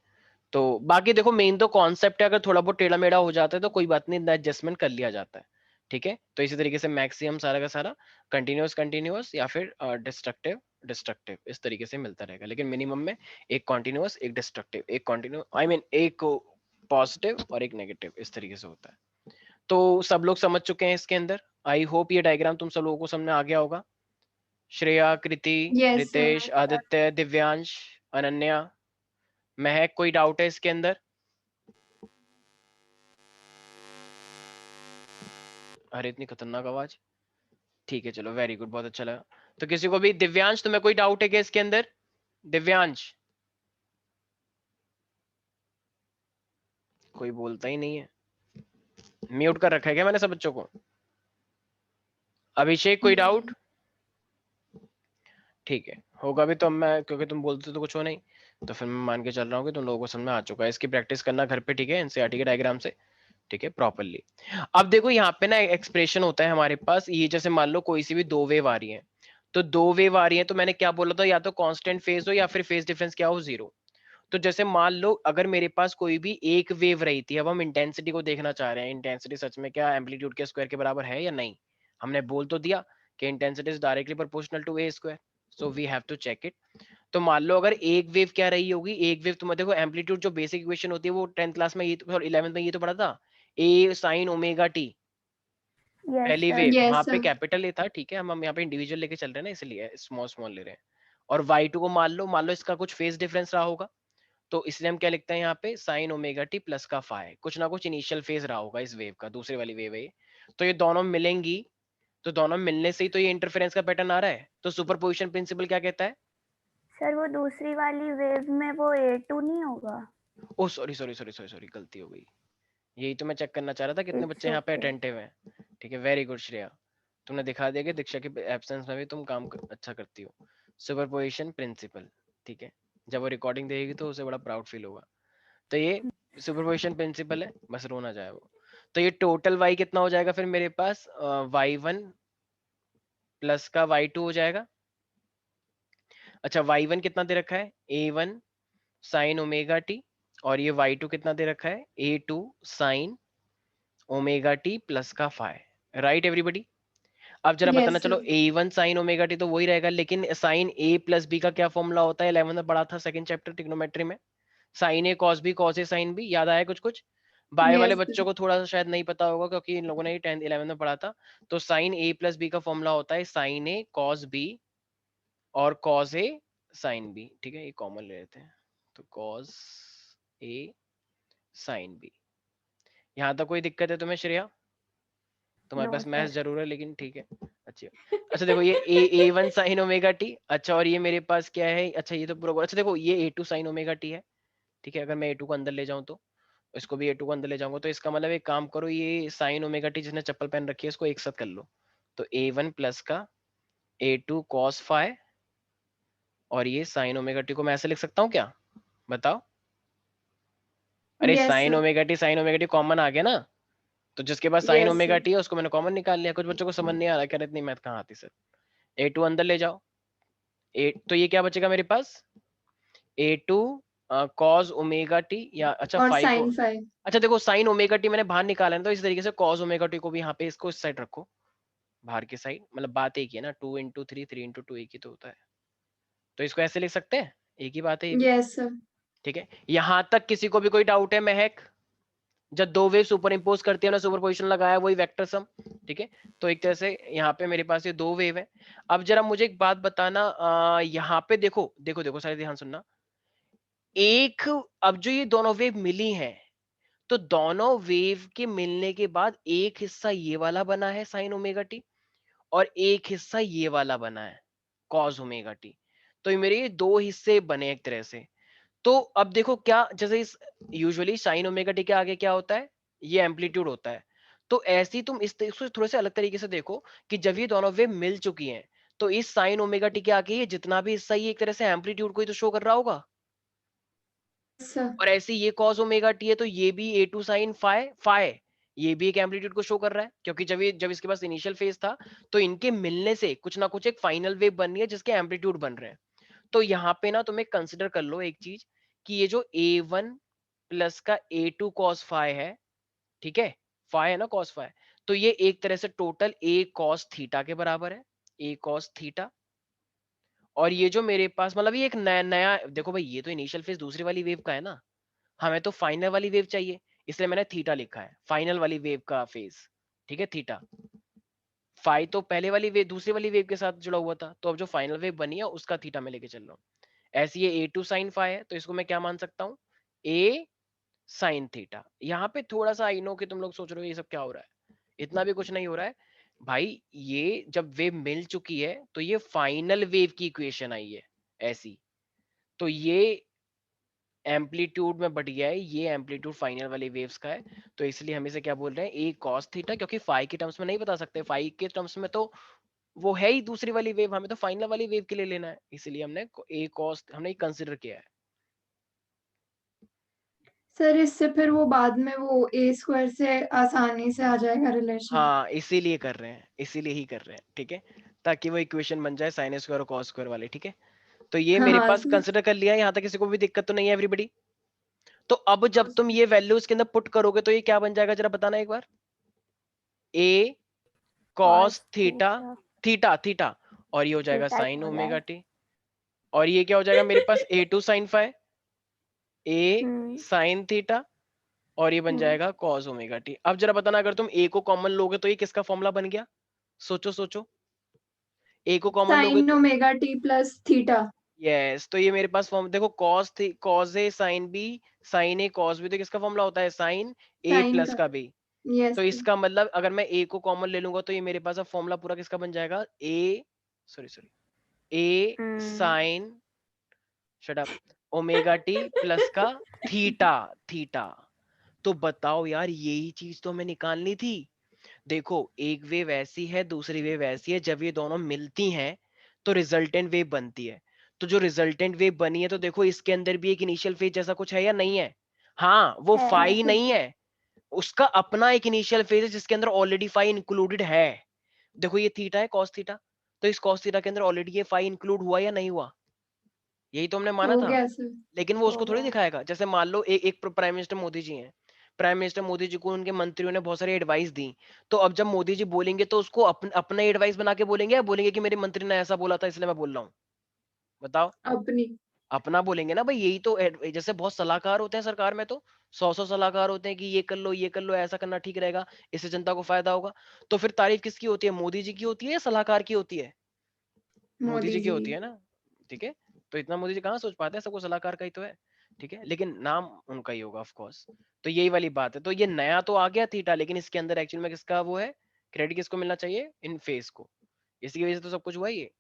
तो बाकी देखो मेन तो कॉन्सेप्ट है, अगर थोड़ा बहुत टेढ़ा मेढ़ा हो जाता है तो कोई बात नहीं, एडजस्टमेंट कर लिया जाता है, ठीक है। तो इसी तरीके से मैक्सिमम सारा का सारा कंटिन्यूअस कंटिन्यूअस या फिर डिस्ट्रक्टिव डिस्ट्रक्टिव इस तरीके से मिलता रहेगा, लेकिन मिनिमम में एक कॉन्टिन्यूअस, एक डिस्ट्रक्टिव, एक कॉन्टिन्यू आई मीन एक पॉजिटिव और एक नेगेटिव, इस तरीके से होता है। तो सब लोग समझ चुके हैं इसके अंदर? आई होप ये डायग्राम तुम सब लोगों को समझ में आ गया होगा। श्रेया, कृति, Yes, sir. रितेश, आदित्य, दिव्यांश, अनन्या, महक, कोई डाउट है इसके अंदर? अरे इतनी खतरनाक आवाज, ठीक है चलो वेरी गुड, बहुत अच्छा लगा। तो किसी को भी, दिव्यांश तुम्हें कोई डाउट है क्या इसके अंदर? दिव्यांश, कोई बोलता ही नहीं है। म्यूट कर रखा है क्या मैंने सब बच्चों को? अभिषेक कोई डाउट? ठीक है, होगा भी तो मैं, क्योंकि तुम बोलते तो कुछ हो नहीं, तो फिर मैं मान के चल रहा हूँ कि तुम लोगों को समझ में आ चुका है। इसकी प्रैक्टिस करना घर पे, ठीक है, एनसीईआरटी के डायग्राम से, ठीक है, प्रॉपरली। अब देखो यहाँ पे ना एक्सप्रेशन होता है हमारे पास, ये जैसे मान लो कोई सी भी दो वेव आ रही है, तो दो वेव आ रही है तो मैंने क्या बोला था, या तो कांस्टेंट फेज हो या फिर फेज डिफरेंस क्या हो, 0। तो जैसे मान लो अगर मेरे पास कोई भी एक वेव रही थी, अब हम इंटेंसिटी को देखना चाह रहे हैं, इंटेंसिटी सच में क्या एम्पलीट्यूड के स्क्वायर के बराबर है या नहीं। हमने बोल तो दिया कि intensity is directly proportional to A square, so we have to check it. तो मान लो अगर एक वेव क्या रही होगी, एक वेव, तुम देखो एम्पलीट्यूड जो बेसिक इक्वेशन होती है वो 10th क्लास में, ये 11th में ये तो पढ़ा था, ए साइन ओमेगा टी, यस पहली सर। वेव, Yes, वहां पे sir. कैपिटल ए था, ठीक है, हम यहाँ पे इंडिविजुअल लेके चल रहे हैं ना, इसलिए स्मॉल स्मॉल ले रहे हैं। और y2 को मान लो इसका कुछ फेज डिफरेंस रहा होगा, तो इसलिए हम क्या लिखते हैं यहाँ पे, साइन ओमेगा टी प्लस का फाई, कुछ ना कुछ इनिशियल फेज रहा होगा इस वेव का, दूसरी वाली वेव है ये। तो ये दोनों मिलेंगी, तो दोनों मिलने से ही तो ये इंटरफेरेंस का पैटर्न आ रहा है। तो सुपरपोजिशन प्रिंसिपल क्या कहता है? सर वो दूसरी वाली वेव में वो A2 नहीं होगा? ओ सॉरी, गलती हो गई। यही तो मैं चेक करना चाह रहा था कितने It's बच्चे यहाँ पे okay. अटेंटिव हैं। ठीक है, वेरी गुड श्रेया, तुमने दिखा दिया कि दीक्षा के एब्सेंस में भी तुम काम अच्छा करती हो। सुपरपोजिशन प्रिंसिपल, ठीक है, जब वो रिकॉर्डिंग देगी तो उसे बड़ा प्राउड फील होगा। तो ये सुपरपोजिशन प्रिंसिपल है, बस रो ना जाए वो। तो ये टोटल y कितना हो जाएगा फिर मेरे पास, y1 प्लस का y2 हो जाएगा। अच्छा y1 कितना दे रखा है, a1 साइन ओमेगा टी, और ये y2 कितना दे रखा है, a2 sign omega t plus का फाई। Right everybody? अब जरा बताना, Yes, चलो sir. a1 sign omega T तो वही रहेगा, लेकिन साइन a प्लस बी का क्या फॉर्मूला होता है, 11 में पढ़ा था सेकंड चैप्टर ट्रिग्नोमेट्री में, sign A cos B cos A sine B, याद आया कुछ कुछ? बायो वाले Yes, sir. बच्चों को थोड़ा सा शायद नहीं पता होगा, क्योंकि इन लोगों ने 10th 11 में पढ़ा था। तो साइन ए प्लस बी का फॉर्मूला होता है साइन ए कॉस बी और कॉस ए साइन बी, ठीक है, ये कॉमन ले लेते हैं, तो कॉस ए साइन बी। यहाँ तक कोई दिक्कत है तुम्हें श्रेया? तुम्हारे नो पास मैथ्स सर। जरूर है लेकिन ठीक है। अच्छा, अच्छा देखो ये a1 साइन ओमेगा टी, अच्छा, और ये मेरे पास क्या है, अच्छा ये तो पूरा, अच्छा देखो ये a2 साइन ओमेगा टी है, ठीक है, अगर मैं a2 को अंदर ले जाऊं तो, इसको भी a2 को अंदर ले जाऊंगा, तो इसका मतलब एक काम करो, ये साइन ओमेगा टी जिसने चप्पल पहन रखी है इसको एक साथ कर लो, तो a1 प्लस का a2 cos फाई, और ये साइन ओमेगा टी को मैं ऐसे लिख सकता हूँ क्या, बताओ? अरे Yes, sine sir. Omega t common आ गया ना, तो जिसके पास sine Yes, omega sir. T है उसको मैंने कॉमन निकाल लिया। कुछ बच्चों को समझ नहीं आ रहा, कह रहे इतनी मैथ कहाँ आती सर। a2 अंदर ले जाओ, तो ये क्या बचेगा मेरे पास, a2 cos ओमेगा टी, या अच्छा और फाई को, sin phi. अच्छा देखो साइन ओमेगा टी मैंने बाहर निकाला है ना, तो इस तरीके से cos ओमेगा टी को भी यहाँ पे इसको इस साइड रखो, बाहर की साइड, मतलब बात एक ही है ना, 2 into 3 3 into 2 एक ही तो होता है, तो इसको ऐसे लिख सकते हैं, एक ही बात है ये भी। Yes, sir. ठीक है, यहां तक किसी को भी कोई डाउट है महक? जब दो वेव सुपर इम्पोज करती है ना, सुपरपोजिशन लगाया वही वेक्टर सम, ठीक है। तो एक तरह से यहाँ पे मेरे पास ये दो वेव है। अब जरा मुझे एक बात बताना, यहाँ पे देखो देखो देखो सारे ध्यान सुनना, एक, अब जो ये दोनों वेव मिली हैं, तो दोनों वेव के मिलने के बाद एक हिस्सा ये वाला बना है साइन ओमेगा टी, और एक हिस्सा ये वाला बना है कॉस ओमेगा टी। तो ये मेरे ये दो हिस्से बने एक तरह से। तो अब देखो क्या, जैसे इस यूजुअली साइन ओमेगा टी के आगे क्या होता है, ये एम्पलीट्यूड होता है। तो ऐसे ही तुम इसको थोड़े से अलग तरीके से देखो कि जब ये दोनों वेव मिल चुकी हैं, तो इस साइन ओमेगा टी के आगे ये जितना भी हिस्सा, ये एक तरह से एम्पलीट्यूड को ही तो शो कर रहा होगा। Yes, sir. और ऐसे ये कॉस ओमेगा टी है, तो ये भी a2 साइन फाई फाई, ये भी एक एम्पलीट्यूड को शो कर रहा है, क्योंकि जब इसके पास इनिशियल फेज था, तो इनके मिलने से कुछ ना कुछ एक फाइनल वेव बन रही है जिसके एम्पलीट्यूड बन रहे हैं। तो यहाँ पे ना तुम्हें कंसिडर कर लो एक चीज, कि ये जो a1 प्लस का a2 cos फाई है, ठीक है, फाई है ना cos फाई, तो ये एक तरह से टोटल a cos थीटा के बराबर है, a cos थीटा। और ये जो मेरे पास, मतलब ये एक नया नया, देखो भाई ये तो इनिशियल फेज दूसरी वाली वेव का है ना, हमें तो फाइनल वाली वेव चाहिए, इसलिए मैंने थीटा लिखा है, फाइनल वाली वेव का फेज, ठीक है, थीटा। फाई तो पहले वाली वेव, दूसरी वाली वेव के साथ जुड़ा हुआ था, तो अब जो फाइनल वेव बनी है उसका थीटा में लेके चल रहा हूँ। ऐसे ये a2 साइन फाई है, तो इसको मैं क्या मान सकता हूँ, a साइन थीटा। यहाँ पे थोड़ा सा आई नो कि तुम लोग सोच रहे हो ये सब क्या हो रहा है, इतना भी कुछ नहीं हो रहा है भाई। ये जब वेव मिल चुकी है तो ये फाइनल वेव की इक्वेशन आई है ऐसी, तो ये एम्पलीट्यूड में बढ़ गया है, ये एम्पलीट्यूड फाइनल वाली वेव्स का है, तो इसलिए हम इसे क्या बोल रहे हैं, ए कॉस थीटा, क्योंकि फाई के टर्म्स में नहीं बता सकते, फाई के टर्म्स में तो वो है ही दूसरी वाली वेव, हमें तो फाइनल वाली वेव के लिए लेना है, इसलिए हमने ए कॉस हमने कंसिडर किया है। सर इससे फिर वो बाद में वो ए स्क्वायर से आसानी से आ जाएगा रिलेशन। हाँ इसीलिए कर रहे हैं, इसीलिए ही कर रहे हैं, ठीक है, ताकि वो इक्वेशन बन जाए साइन स्क्वायर और कॉस स्क्वायर वाले, ठीक है। तो ये मेरे हाँ पास सर। कंसिडर कर लिया है, यहाँ तक किसी को भी दिक्कत तो नहीं है एवरीबॉडी। तो अब जब तुम ये वैल्यू इसके अंदर पुट करोगे तो ये क्या बन जाएगा, जरा बताना एक बार। A cos theta, theta theta, और ये हो जाएगा थीटा साइन हो ओमेगा जाएगा। टी, और ये क्या हो जाएगा मेरे पास, a two sine phi, a sine theta, और ये बन जाएगा कॉस ओमेगा टी। अब जरा बताना, अगर तुम ए को कॉमन लोगे तो ये किसका फॉर्मूला बन गया, सोचो सोचो, ए को कॉमन लोगे साइन तो omega t plus theta. Yes, तो ये मेरे पास फॉर्म देखो, कॉस थी, cos A sine B, sign A cos B, तो किसका फॉर्मूला होता है, साइन ए साइन प्लस का। का बी। यस तो सर। इसका मतलब अगर मैं ए को कॉमन ले लूंगा तो ये मेरे पास अब फॉर्मूला पूरा किसका बन जाएगा, a sorry sorry a sine shut up omega t plus का थीटा थीटा। तो बताओ यार, यही चीज तो हमें निकालनी थी। देखो एक वेव ऐसी है, दूसरी वेव ऐसी है, जब ये दोनों मिलती हैं तो रिजल्टेंट वेव बनती है। तो जो रिजल्टेंट वेव बनी है, तो देखो इसके अंदर भी एक इनिशियल फेज जैसा कुछ है या नहीं है, हाँ वो है। फाई नहीं है, उसका अपना एक इनिशियल फेज है जिसके अंदर ऑलरेडी फाई इंक्लूडेड है। देखो ये थीटा है कॉस थीटा, तो इस कॉस थीटा के अंदर ऑलरेडी ये फाई इंक्लूड हुआ या नहीं हुआ, यही तो हमने माना हो था। गया सर। लेकिन वो हो उसको थोड़ी गया। दिखाएगा, जैसे मान लो एक प्राइम मिनिस्टर मोदी जी हैं, प्राइम मिनिस्टर मोदी जी को उनके मंत्रियों ने बहुत सारी एडवाइस दी, तो अब जब मोदी जी बोलेंगे तो उसको अपना एडवाइस बना के बोलेंगे या बोलेंगे कि मेरे मंत्री ने ऐसा बोला था इसलिए मैं बोल रहा हूँ, बताओ। अपनी। अपना बोलेंगे ना भाई, यही तो जैसे बहुत सलाहकार होते हैं सरकार में, तो 100 सलाहकार होते हैं कि ये कर लो ये कर लो, ऐसा करना ठीक रहेगा, इससे जनता को फायदा होगा। तो फिर तारीफ किसकी होती है, मोदी जी की होती है या सलाहकार की होती है, मोदी मोदी जी की जी। होती है ना, ठीक है। तो इतना मोदी जी कहाँ सोच पाते हैं, सबको सलाहकार का ही तो है, ठीक है, लेकिन नाम उनका ही होगा ऑफ कोर्स। तो यही वाली बात है, तो ये नया तो आ गया थीटा, लेकिन इसके अंदर एक्चुअल में किसका वो है, क्रेडिट किसको मिलना चाहिए, इन फेस को, इसकी वजह से तो सब कुछ हुआ ही है।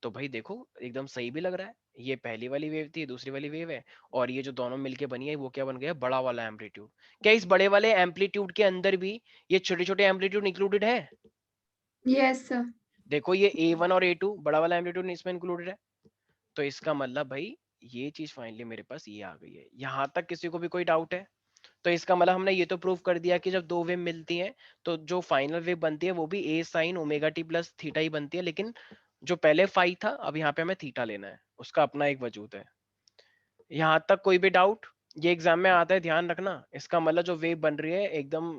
तो भाई देखो एकदम सही भी लग रहा है, ये पहली वाली वेव थी, दूसरी वाली वेव है, और ये जो दोनों मिलके बनी है वो क्या बन गया, बड़ा वाला एम्पलीट्यूड। क्या इस बड़े वाले एम्पलीट्यूड के अंदर भी ये छोटे छोटे एम्पलीट्यूड इंक्लूडेड है, यस सर। देखो ये A1 और A2 बड़ा वाला एम्पलीट्यूड इसमें इंक्लूडेड है। तो इसका मतलब भाई ये चीज फाइनली मेरे पास ये आ गई है, यहां तक किसी को भी कोई डाउट है। तो इसका मतलब हमने ये तो प्रूव कर दिया कि जब दो वेव मिलती हैं तो जो फाइनल वेव बनती है वो भी a sine omega t plus theta ही बनती है, लेकिन जो पहले फाई था अब यहाँ पे हमें थीटा लेना है, उसका अपना एक वजूद है। यहाँ तक कोई भी डाउट, ये एग्जाम में आता है ध्यान रखना, इसका मतलब जो वेव बन रही है एकदम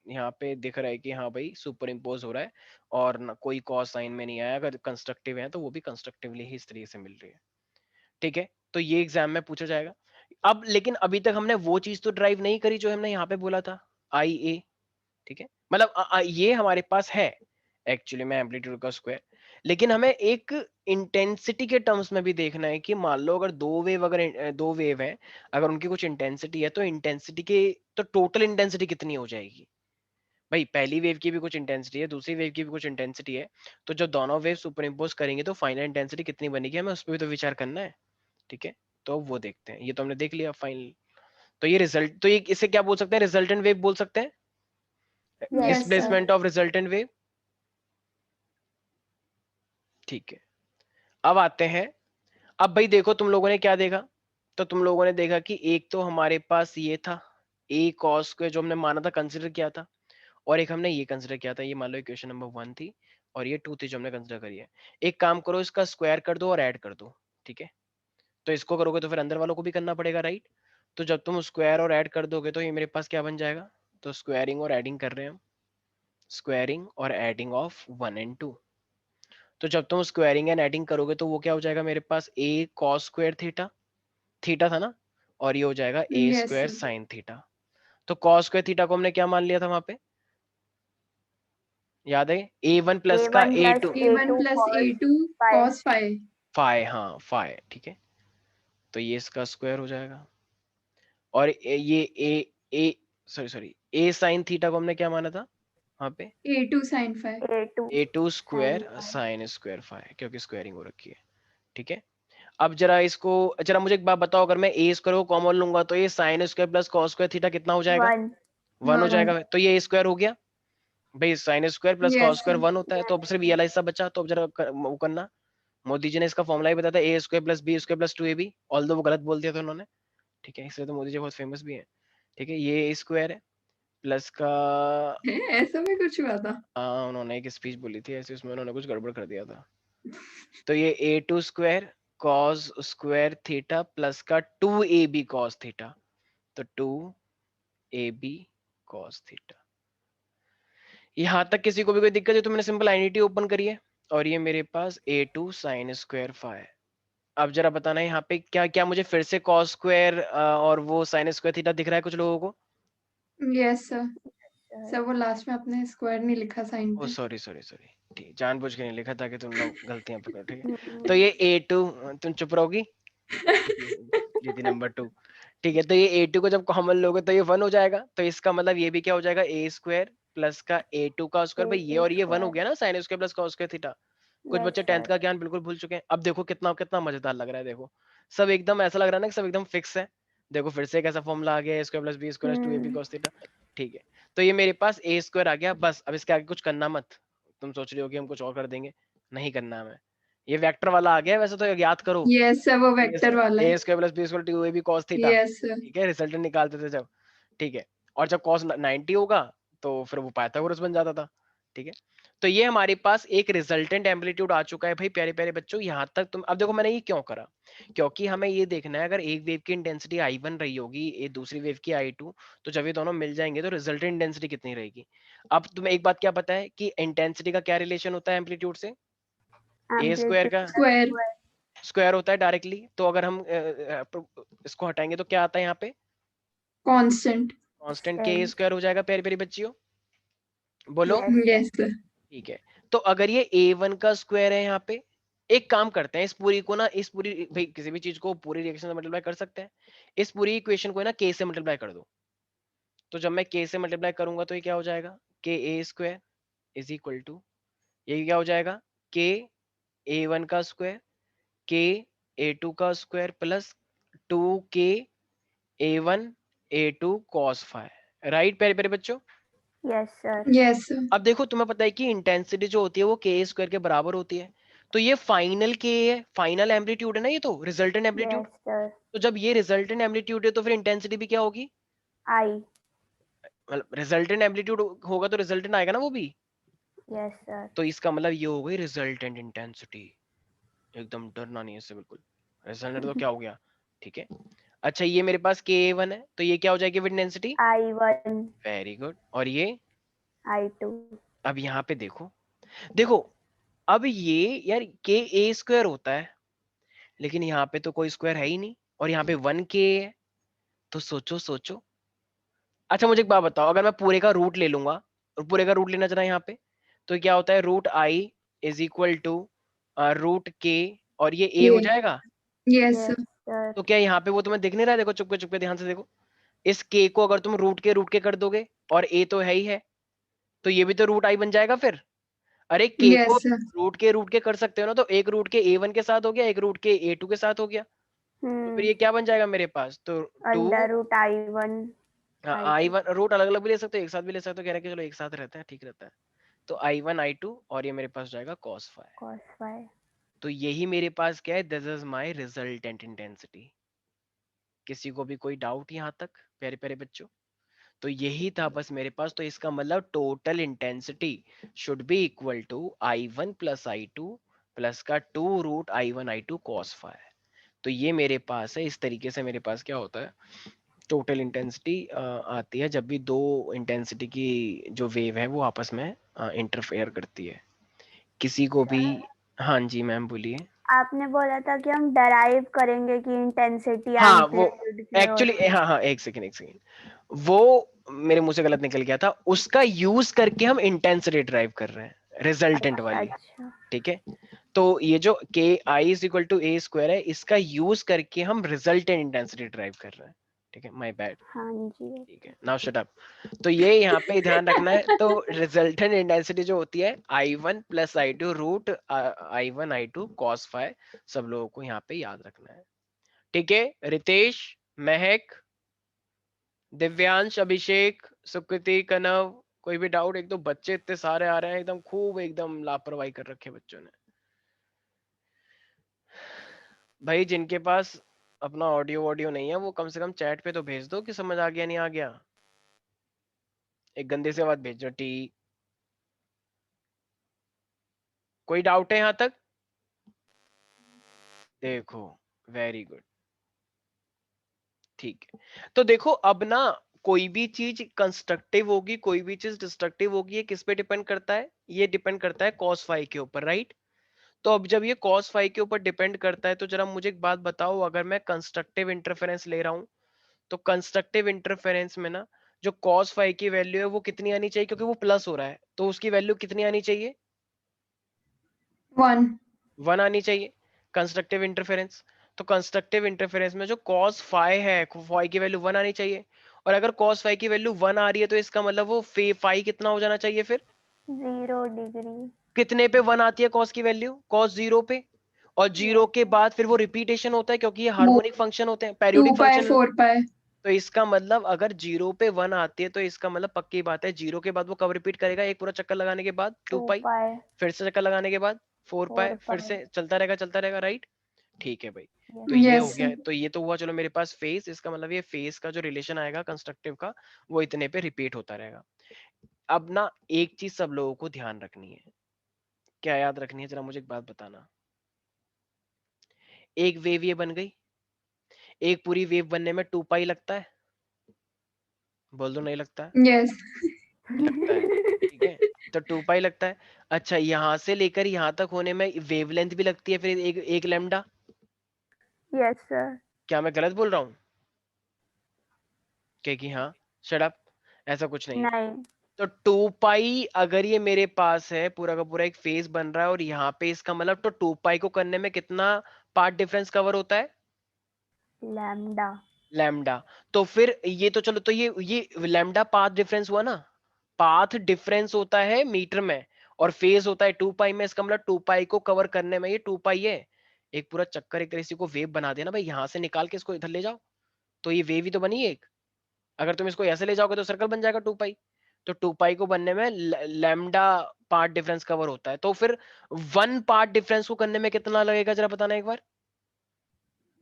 यहाँ पे दिख रहा है कि हाँ भाई सुपर इम्पोज हो रहा है, और न कोई कॉस साइन में नहीं आया, अगर कंस्ट्रक्टिव है तो वो भी कंस्ट्रक्टिवली ही इस तरीके से मिल रही है, ठीक है। तो ये एग्जाम में पूछा जाएगा। अब लेकिन अभी तक हमने वो चीज तो ड्राइव नहीं करी जो हमने यहाँ पे बोला था, आई ए, ठीक है, मतलब ये हमारे पास है एक्चुअली में एम्पलीट्यूड का स्क्वायर, लेकिन हमें एक इंटेंसिटी के टर्म्स में भी देखना है कि मान लो अगर दो वेव है, अगर उनकी कुछ इंटेंसिटी है तो इंटेंसिटी के तो टोटल इंटेंसिटी कितनी हो जाएगी, भाई पहली वेव की भी कुछ इंटेंसिटी है, दूसरी वेव की भी कुछ इंटेंसिटी है, तो जब दोनों वेव सुपर इम्पोज करेंगे तो फाइनल इंटेंसिटी कितनी बनेगी, हमें उस पर भी तो विचार करना है, ठीक है। तो वो देखते हैं, ये तो हमने देख लिया फाइनल। तो ये रिजल्ट, तो ये इसे क्या बोल सकते हैं, रिजल्टेंट वेव बोल सकते हैं, yes sir. Displacement of resultant wave, ठीक है। अब आते हैं, अब भाई देखो तुम लोगों ने क्या देखा, तो तुम लोगों ने देखा कि एक तो हमारे पास ये था ए कॉस स्क्वायर जो हमने माना था, कंसिडर किया था, और एक हमने ये कंसिडर किया था, ये मान लो इक्वेशन नंबर 1 थी, और ये 2 थी जो हमने कंसिडर करी है। एक काम करो, इसका स्क्वायर कर दो और ऐड कर दो, ठीक है। तो इसको करोगे तो फिर अंदर वालों को भी करना पड़ेगा, राइट। तो जब तुम स्क्वायर और ऐड कर दोगे तो ये मेरे पास क्या बन जाएगा, तो स्क्वायरिंग और एडिंग कर रहे हैं हम, स्क्वायरिंग और एडिंग ऑफ 1 एंड 2। तो जब तुम स्क्वायरिंग एंड एडिंग करोगे तो वो क्या हो जाएगा मेरे पास, a cos square theta, theta था ना, और ये हो जाएगा a yes square sir. Sine theta. तो कॉस स्क्वायर थीटा को हमने क्या मान लिया था वहां पे, याद है, A1 प्लस का A1 A2 plus A1 A2 plus cos A2 phi। cos phi। Phi, हाँ फाइ, ठीक है। तो ये इसका स्क्वायर हो जाएगा, और ये ए sorry sorry a sine theta को हमने क्या माना था वहां पे, A2 sin phi। A2 A2 square sin phi। Sine square phi, क्योंकि स्क्वायरिंग हो रखी है, ठीक है। अब जरा इसको, जरा मुझे एक बात बताओ, अगर मैं ए स्क्वायर को कॉमन लूंगा तो ये sine square plus cos square theta कितना हो जाएगा? 1. 1 हो वन। जाएगा। तो ये ए स्क्वायर हो गया भाई, sine square plus cos Yes, square sir. 1 होता है, तो अब सिर्फ ये वाला हिस्सा बचा। तो अब जरा वो करना, मोदी जी ने इसका फॉर्मूला ही बताया था, a square plus b square plus 2ab, although वो गलत बोल दिया था उन्होंने, ठीक है, इसलिए तो मोदी जी बहुत फेमस भी है, ठीक है। ये ए स्क्वायर है प्लस का, ऐसा भी कुछ हुआ था? हाँ उन्होंने एक स्पीच बोली थी ऐसे, उसमें उन्होंने कुछ गड़बड़ कर दिया था। तो ये a2 square cos square theta plus का 2ab cos थीटा, तो 2ab cos थीटा। यहाँ तक किसी को भी कोई दिक्कत है तो मैंने सिंपल आइडेंटिटी ओपन करी है, और ये मेरे पास a2 sin स्क्वायर फाई। अब जरा बताना यहाँ पे क्या क्या मुझे फिर से cos स्क्वायर और वो sin स्क्वायर थीटा दिख रहा है कुछ लोगों को? Yes, sir. सर वो लास्ट में आपने स्क्वायर नहीं लिखा साइन ओ पे। सॉरी सॉरी सॉरी, ठीक, जानबूझ के नहीं लिखा ताकि तुम लोग गलतियां पकड़ो, ठीक है। तो ये a2, तुम चुप रहोगी? दीदी नंबर 2, ठीक है। तो ये a2 को जब कॉमन लोगे तो ये 1 हो जाएगा, तो इसका मतलब ये भी क्या हो जाएगा, a स्क्वायर प्लस का a2 का स्क्वायर। भाई ये और ये 1 हो गया ना, sine square plus cos square theta. कुछ Yes, बच्चे 10th sir. का ज्ञान बिल्कुल भूल चुके हैं। अब देखो कितना कितना मजेदार लग रहा है, देखो सब एकदम ऐसा लग रहा है ना कि सब एकदम फिक्स है। देखो फिर से एक ऐसा फॉर्मूला आ गया, a square plus b square plus 2ab cos theta, ठीक है। तो ये मेरे पास a स्क्वायर आ गया, बस अब इसके आगे कुछ करना मत। तुम सोच रहे हो कि हम कुछ और कर देंगे, नहीं करना हमें। ये वेक्टर वाला आ गया, वैसे तो याद करो, Yes, sir. वो वेक्टर वाला है। a square plus b square 2ab cos theta, Yes, sir. ठीक है, रिजल्टेंट निकालते थे जब, ठीक है। और जब cos 90 होगा तो फिर वो पाइथागोरस बन जाता था, ठीक है। तो ये हमारे पास एक रिजल्टेंट एम्पलीट्यूड आ चुका है भाई प्यारे प्यारे बच्चों। यहाँ तक तुम, अब देखो मैंने ये क्यों करा, क्योंकि हमें ये देखना है अगर एक वेव की इंटेंसिटी I1 रही होगी, एक दूसरी वेव की I2, तो जब ये दोनों मिल जाएंगे तो रिजल्टेंट इंटेंसिटी कितनी रहेगी। अब तुम्हें एक बात क्या पता है कि इंटेंसिटी का क्या रिलेशन होता है एम्पलीट्यूड से? ए स्क्वायर का स्क्वायर। स्क्वायर होता है डायरेक्टली। तो अगर हम इसको हटाएंगे तो क्या आता है यहाँ पे? कांस्टेंट। कांस्टेंट के स्क्वायर हो जाएगा प्यारी प्यारी बच्चियों, बोलो। Yes, sir. ठीक है, तो अगर ये a1 का स्क्वायर है यहाँ पे, एक काम करते हैं, इस पूरी को ना, इस पूरी भाई किसी भी चीज को पूरी रिएक्शन से मल्टीप्लाई कर सकते हैं, इस पूरी इक्वेशन को ना k से मल्टीप्लाई कर दो। तो जब मैं k से मल्टीप्लाई करूंगा तो ये क्या हो जाएगा, k a square is equal to, ये क्या हो जाएगा, k a1 का स्क्वायर k a2 का square plus 2k a1 a2 cos phi, right प्यारे प्यारे बच्चों? Yes, sir. Yes, sir. अब देखो तुम्हें पता है कि इंटेंसिटी जो होती है वो के स्क्वायर के बराबर होती है, तो ये फाइनल के है, फाइनल एम्पलीट्यूड है ना, ये तो रिजल्टेंट एम्पलीट्यूड। Yes, sir. तो जब ये रिजल्टेंट एम्पलीट्यूड है तो फिर इंटेंसिटी भी क्या होगी, I. मतलब रिजल्टेंट एम्पलीट्यूड होगा तो रिजल्टेंट आएगा ना वो भी। Yes, sir. तो इसका मतलब ये हो गई रिजल्टेंट इंटेंसिटी, एकदम डरना नहीं है इससे बिल्कुल। रिजल्टेंट तो क्या हो गया, ठीक है। अच्छा ये मेरे पास K1 है, तो ये क्या हो जाएगी इंटेंसिटी, I1. Very good. और ये I2. अब यहाँ पे देखो, देखो अब ये यार के ए स्क्वायर होता है, लेकिन यहाँ पे तो कोई स्क्वायर है ही नहीं, और यहाँ पे 1k है, तो सोचो सोचो। अच्छा मुझे एक बात बताओ, अगर मैं पूरे का रूट ले लूंगा, और पूरे का रूट लेना चाह यहाँ पे, तो क्या होता है, root I is equal to root K, और ये a हो K. जाएगा। Yes, Yes, sir. sir. तो क्या यहाँ पे वो तुम्हें दिख नहीं रहा है, देखो चुपके चुपके ध्यान से देखो, इस k को अगर तुम रूट के कर दोगे, और a तो है ही है, तो ये भी तो रूट आई बन जाएगा फिर। अरे k Yes, को sir. रूट के कर सकते हो ना, तो एक रूट के a1 के साथ हो गया, एक रूट के a2 के साथ हो गया, तो फिर ये क्या बन जाएगा मेरे पास, तो 2 Under root I1. I1 root अलग अलग भी ले सकते हो, एक साथ भी ले सकते हो, कह रहे हैं कि चलो एक साथ रहता है, ठीक रहता है। तो I1 I2 और ये मेरे पास जाएगा cos phi। Cos phi. तो यही मेरे पास क्या है, this is my resultant intensity. किसी को भी कोई डाउट यहाँ तक प्यारे प्यारे बच्चों? तो यही था बस मेरे पास। तो इसका मतलब total intensity should be equal to I1 plus I2 plus का 2 root I1 I2 cos phi। तो ये मेरे पास है, इस तरीके से मेरे पास क्या होता है, टोटल इंटेंसिटी आती है जब भी दो इंटेंसिटी की जो वेव है वो आपस में इंटरफेयर करती है। किसी को भी, हाँ जी मैम बोलिए। आपने बोला था कि हम डराइव करेंगे कि इंटेंसिटी हाँ वो एम्पलीट्यूड एक्चुअली, हाँ एक सेकेंड, वो मेरे मुंह से गलत निकल गया था, उसका यूज करके हम इंटेंसिटी ड्राइव कर रहे हैं, रिजल्टेंट वाली, अच्छा, ठीक है। तो ये जो के I is equal to A square है, इसका यूज करके हम रिजल्टेंट इंटेंसिटी ड्राइव कर रहे हैं, ठीक है, माय बैड। हाँ जी। ठीक है, नाउ शट अप। तो ये यहाँ पे ध्यान रखना है। तो रिजल्टेंट इंटेंसिटी जो होती है I1 plus I2 root I1 I2 cos phi, सब लोगों को यहाँ पे याद रखना है। ठीक है, रितेश, महक, दिव्यांश, अभिषेक, सुकृति, कनव, कोई भी डाउट? एक तो बच्चे इतने सारे आ रहे हैं, एकदम खूब एकदम लापरवाही कर रखे बच्चों ने। भाई जिनके पास अपना ऑडियो नहीं है वो कम से कम चैट पे तो भेज दो कि समझ आ गया नहीं आ गया। एक गंदे से बात भेज दो टी। कोई डाउट है यहाँ तक? देखो, वेरी गुड। ठीक है, तो देखो अब ना कोई भी चीज कंस्ट्रक्टिव होगी, कोई भी चीज डिस्ट्रक्टिव होगी, ये किस पे डिपेंड करता है? ये डिपेंड करता है cos phi के ऊपर, राइट? तो अब जब ये cos phi के ऊपर डिपेंड करता है तो जरा मुझे एक बात बताओ, अगर मैं कंस्ट्रक्टिव इंटरफेरेंस ले रहा हूं तो कंस्ट्रक्टिव इंटरफेरेंस में ना जो cos phi की वैल्यू है वो कितनी आनी चाहिए? क्योंकि वो प्लस हो रहा है तो उसकी वैल्यू कितनी आनी चाहिए? 1। 1 आनी चाहिए कंस्ट्रक्टिव इंटरफेरेंस। तो कंस्ट्रक्टिव इंटरफेरेंस में जो cos phi है, phi की वैल्यू 1 आनी चाहिए। और अगर cos phi की वैल्यू 1 आ रही है तो इसका मतलब वो phi कितना हो जाना चाहिए फिर? 0 डिग्री। कितने पे 1 आती है cos की वैल्यू? cos 0 पे। और 0 के बाद फिर वो रिपीटेशन होता है क्योंकि ये हार्मोनिक फंक्शन होते हैं, 2 पेरियोडिक पाई फंक्शन। 4 पाई। तो इसका मतलब अगर 0 पे 1 आती है तो इसका मतलब पक्की बात है 0 के बाद वो कब रिपीट करेगा? एक पूरा चक्कर लगाने के बाद 2 2 पाई, पाई। फिर से चक्कर लगाने के बाद 4 पाई, 4 फिर पाई। से चलता रहेगा, राइट? ठीक है भाई, Yes. तो ये हो यस गया। तो ये तो हुआ चलो मेरे पास फेस, इसका मतलब ये फेस का जो रिलेशन आएगा कंस्ट्रक्टिव का वो इतने पे रिपीट होता रहेगा। अब ना एक चीज सब लोगों को ध्यान रखनी है। क्या याद रखनी है? जरा मुझे एक बात बताना। एक वेव ये बन गई, एक पूरी वेव बनने में 2 पाई लगता है? बोल दो नहीं लगता है? यस। लगता है, ठीक है। तो 2 पाई लगता है। अच्छा, यहां से लेकर यहां तक होने में वेवलेंथ भी लगती है फिर एक लैम्डा। Yes, sir. क्या मैं गलत बोल रहा हूँ? कि हाँ, शट अप, ऐसा कुछ नहीं है। नहीं। तो 2 पाई अगर ये मेरे पास है, पूरा का पूरा एक फेस बन रहा है और यहाँ पे इसका मतलब तो 2 पाई को करने में कितना पार्ट डिफरेंस कवर होता है? लैम्डा। लैम्डा। तो फिर ये तो चलो, तो ये लैम्डा पाथ डिफरेंस हुआ ना। पाथ डिफरेंस होता है मीटर में और फेज होता है 2 पाई में। इसका मतलब 2 पाई को कवर करने में ये 2 पाई है। एक पूरा चक्कर एक तरह से को वेव बना दिया ना भाई, यहां से निकाल के इसको इधर ले जाओ तो ये वेव ही तो बनी एक। अगर तुम इसको ऐसे ले जाओगे तो सर्कल बन जाएगा 2 पाई। तो 2 पाई को बनने में लैम्डा पार्ट डिफरेंस कवर होता है। तो फिर 1 पार्ट डिफरेंस को करने में कितना लगेगा जरा बताना एक बार?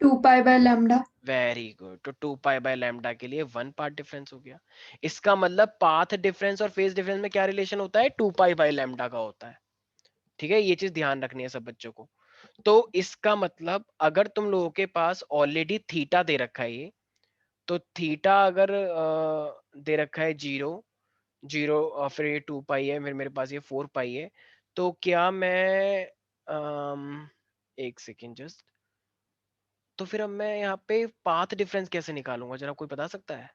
2 pi by lambda. Very good. तो 2 पाई बाय लैम्डा के लिए 1 पार्ट डिफरेंस हो गया। इसका मतलब पाथ डिफरेंस और फेज डिफरेंस में क्या रिलेशन होता है? 2 पाई बाय लैम्डा का होता है। ठीक है, ये चीज ध्यान रखनी है सब बच्चों को। तो इसका मतलब अगर तुम लोगों के पास ऑलरेडी थीटा दे रखा है ये, तो थीटा अगर दे रखा है 0 और फिर ये 2 पाई है, फिर मेरे पास ये 4 पाई है, तो क्या मैं एक सेकेंड जस्ट, तो फिर अब मैं यहाँ पे पाथ डिफरेंस कैसे निकालूंगा? जरा कोई बता सकता है?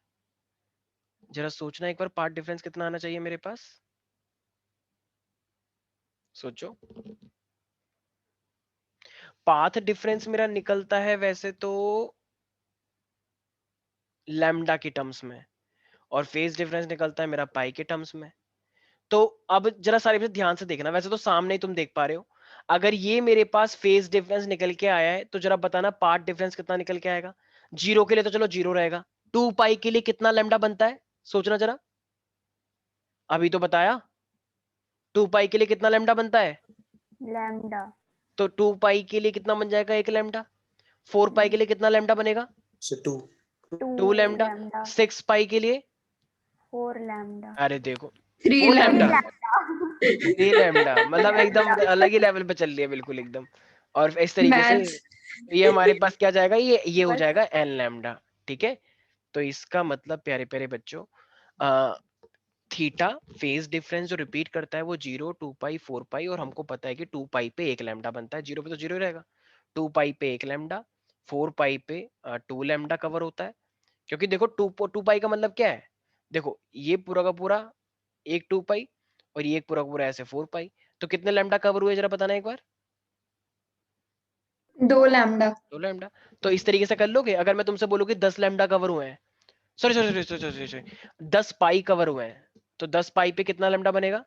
जरा सोचना एक बार, पाथ डिफरेंस कितना आना चाहिए मेरे पास? सोचो। पाथ डिफरेंस मेरा निकलता है वैसे तो लैम्डा की टर्म्स में, और फेज डिफरेंस निकलता है मेरा पाई के टर्म्स में। तो अब जरा सारी बात ध्यान से देखना, वैसे तो सामने ही तुम देख पा रहे हो। अगर ये मेरे पास फेज डिफरेंस निकल के आया है तो जरा बताना पार्ट डिफरेंस कितना निकल के आएगा? 0 के लिए तो चलो 0 रहेगा। 2 पाई के लिए कितना लैम्डा बनता है? सोचना जरा, अभी तो बताया 2 पाई के लिए कितना लैम्डा बनता है। लैम्डा। तो 2 पाई के लिए कितना बन जाएगा? एक लैम्डा। 4 पाई के लिए कितना लैम्डा बनेगा? So 2. 2 लैम्डा। 6 पाई के लिए? 4 लैम्डा। अरे देखो, 3 4 लैम्डा, लैम्डा। 3 लैम्डा, मतलब एकदम अलग ही लेवल पे चल रही है बिल्कुल एकदम। और इस तरीके से मैथ्स। ये हमारे पास क्या जाएगा, ये हो बस। जाएगा एन लैम्डा। ठीक है, तो इसका मतलब प्यारे प्यारे बच्चों, थीटा फेज डिफरेंस जो रिपीट करता है वो 0, 2 पाई, 4 पाई, और हमको पता है कि 2 पाई पे एक लैम्डा बनता है। 0 पे तो 0 रहेगा। 2 पाई पे एक लैम्डा, 4 पाई पे 2 लैम्डा कवर होता है। क्योंकि देखो 2 पाई का मतलब क्या है? देखो ये पूरा का पूरा एक 2 पाई और ये एक पूरा का पूरा ऐसे 4 पाई। तो कितने लैम्डा कवर हुए जरा बताना एक बार? 2 लैम्डा। 2 लैम्डा। तो इस तरीके से कर लोगे? अगर मैं तुमसे बोलूं कि 10 लैम्डा कवर हुए हैं सॉरी सॉरी सॉरी सॉरी 10 पाई कवर हुए हैं, तो 10 पाई पे कितना लैम्डा बनेगा?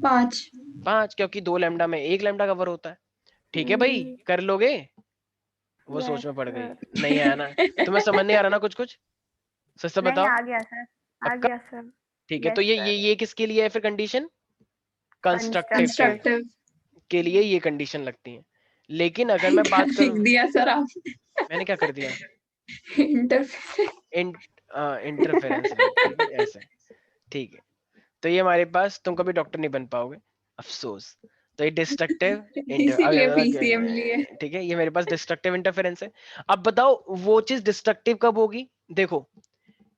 5। 5, क्योंकि 2 लैम्डा में 1 लैम्डा कवर होता है। ठीक है भाई, कर लोगे? वो सोच में पड़ गई, नहीं आया ना तुम्हें, समझ नहीं आ रहा ना कुछ कुछ? सच से नहीं बताओ। आ गया सर, आ पक्का? गया सर। ठीक है, Yes, तो ये sir. ये किसके लिए है फिर कंडीशन? कंस्ट्रक्टिव कंस्ट्रक्टिव के लिए ये कंडीशन लगती है। लेकिन अगर मैं बात लिख करूं, दिया सर आप। मैंने क्या कर दिया? इंटरफेरेंस। इंटरफेरेंस रेट, ठीक है ऐसे। ठीक है, तो ये हमारे पास, तुम कभी डॉक्टर नहीं बन पाओगे, अफसोस। तो ये डिस्ट्रक्टिव इसीलिए पीसीएम लिए। ठीक है, ये मेरे पास डिस्ट्रक्टिव इंटरफेरेंस है। अब बताओ वो चीज डिस्ट्रक्टिव कब होगी? देखो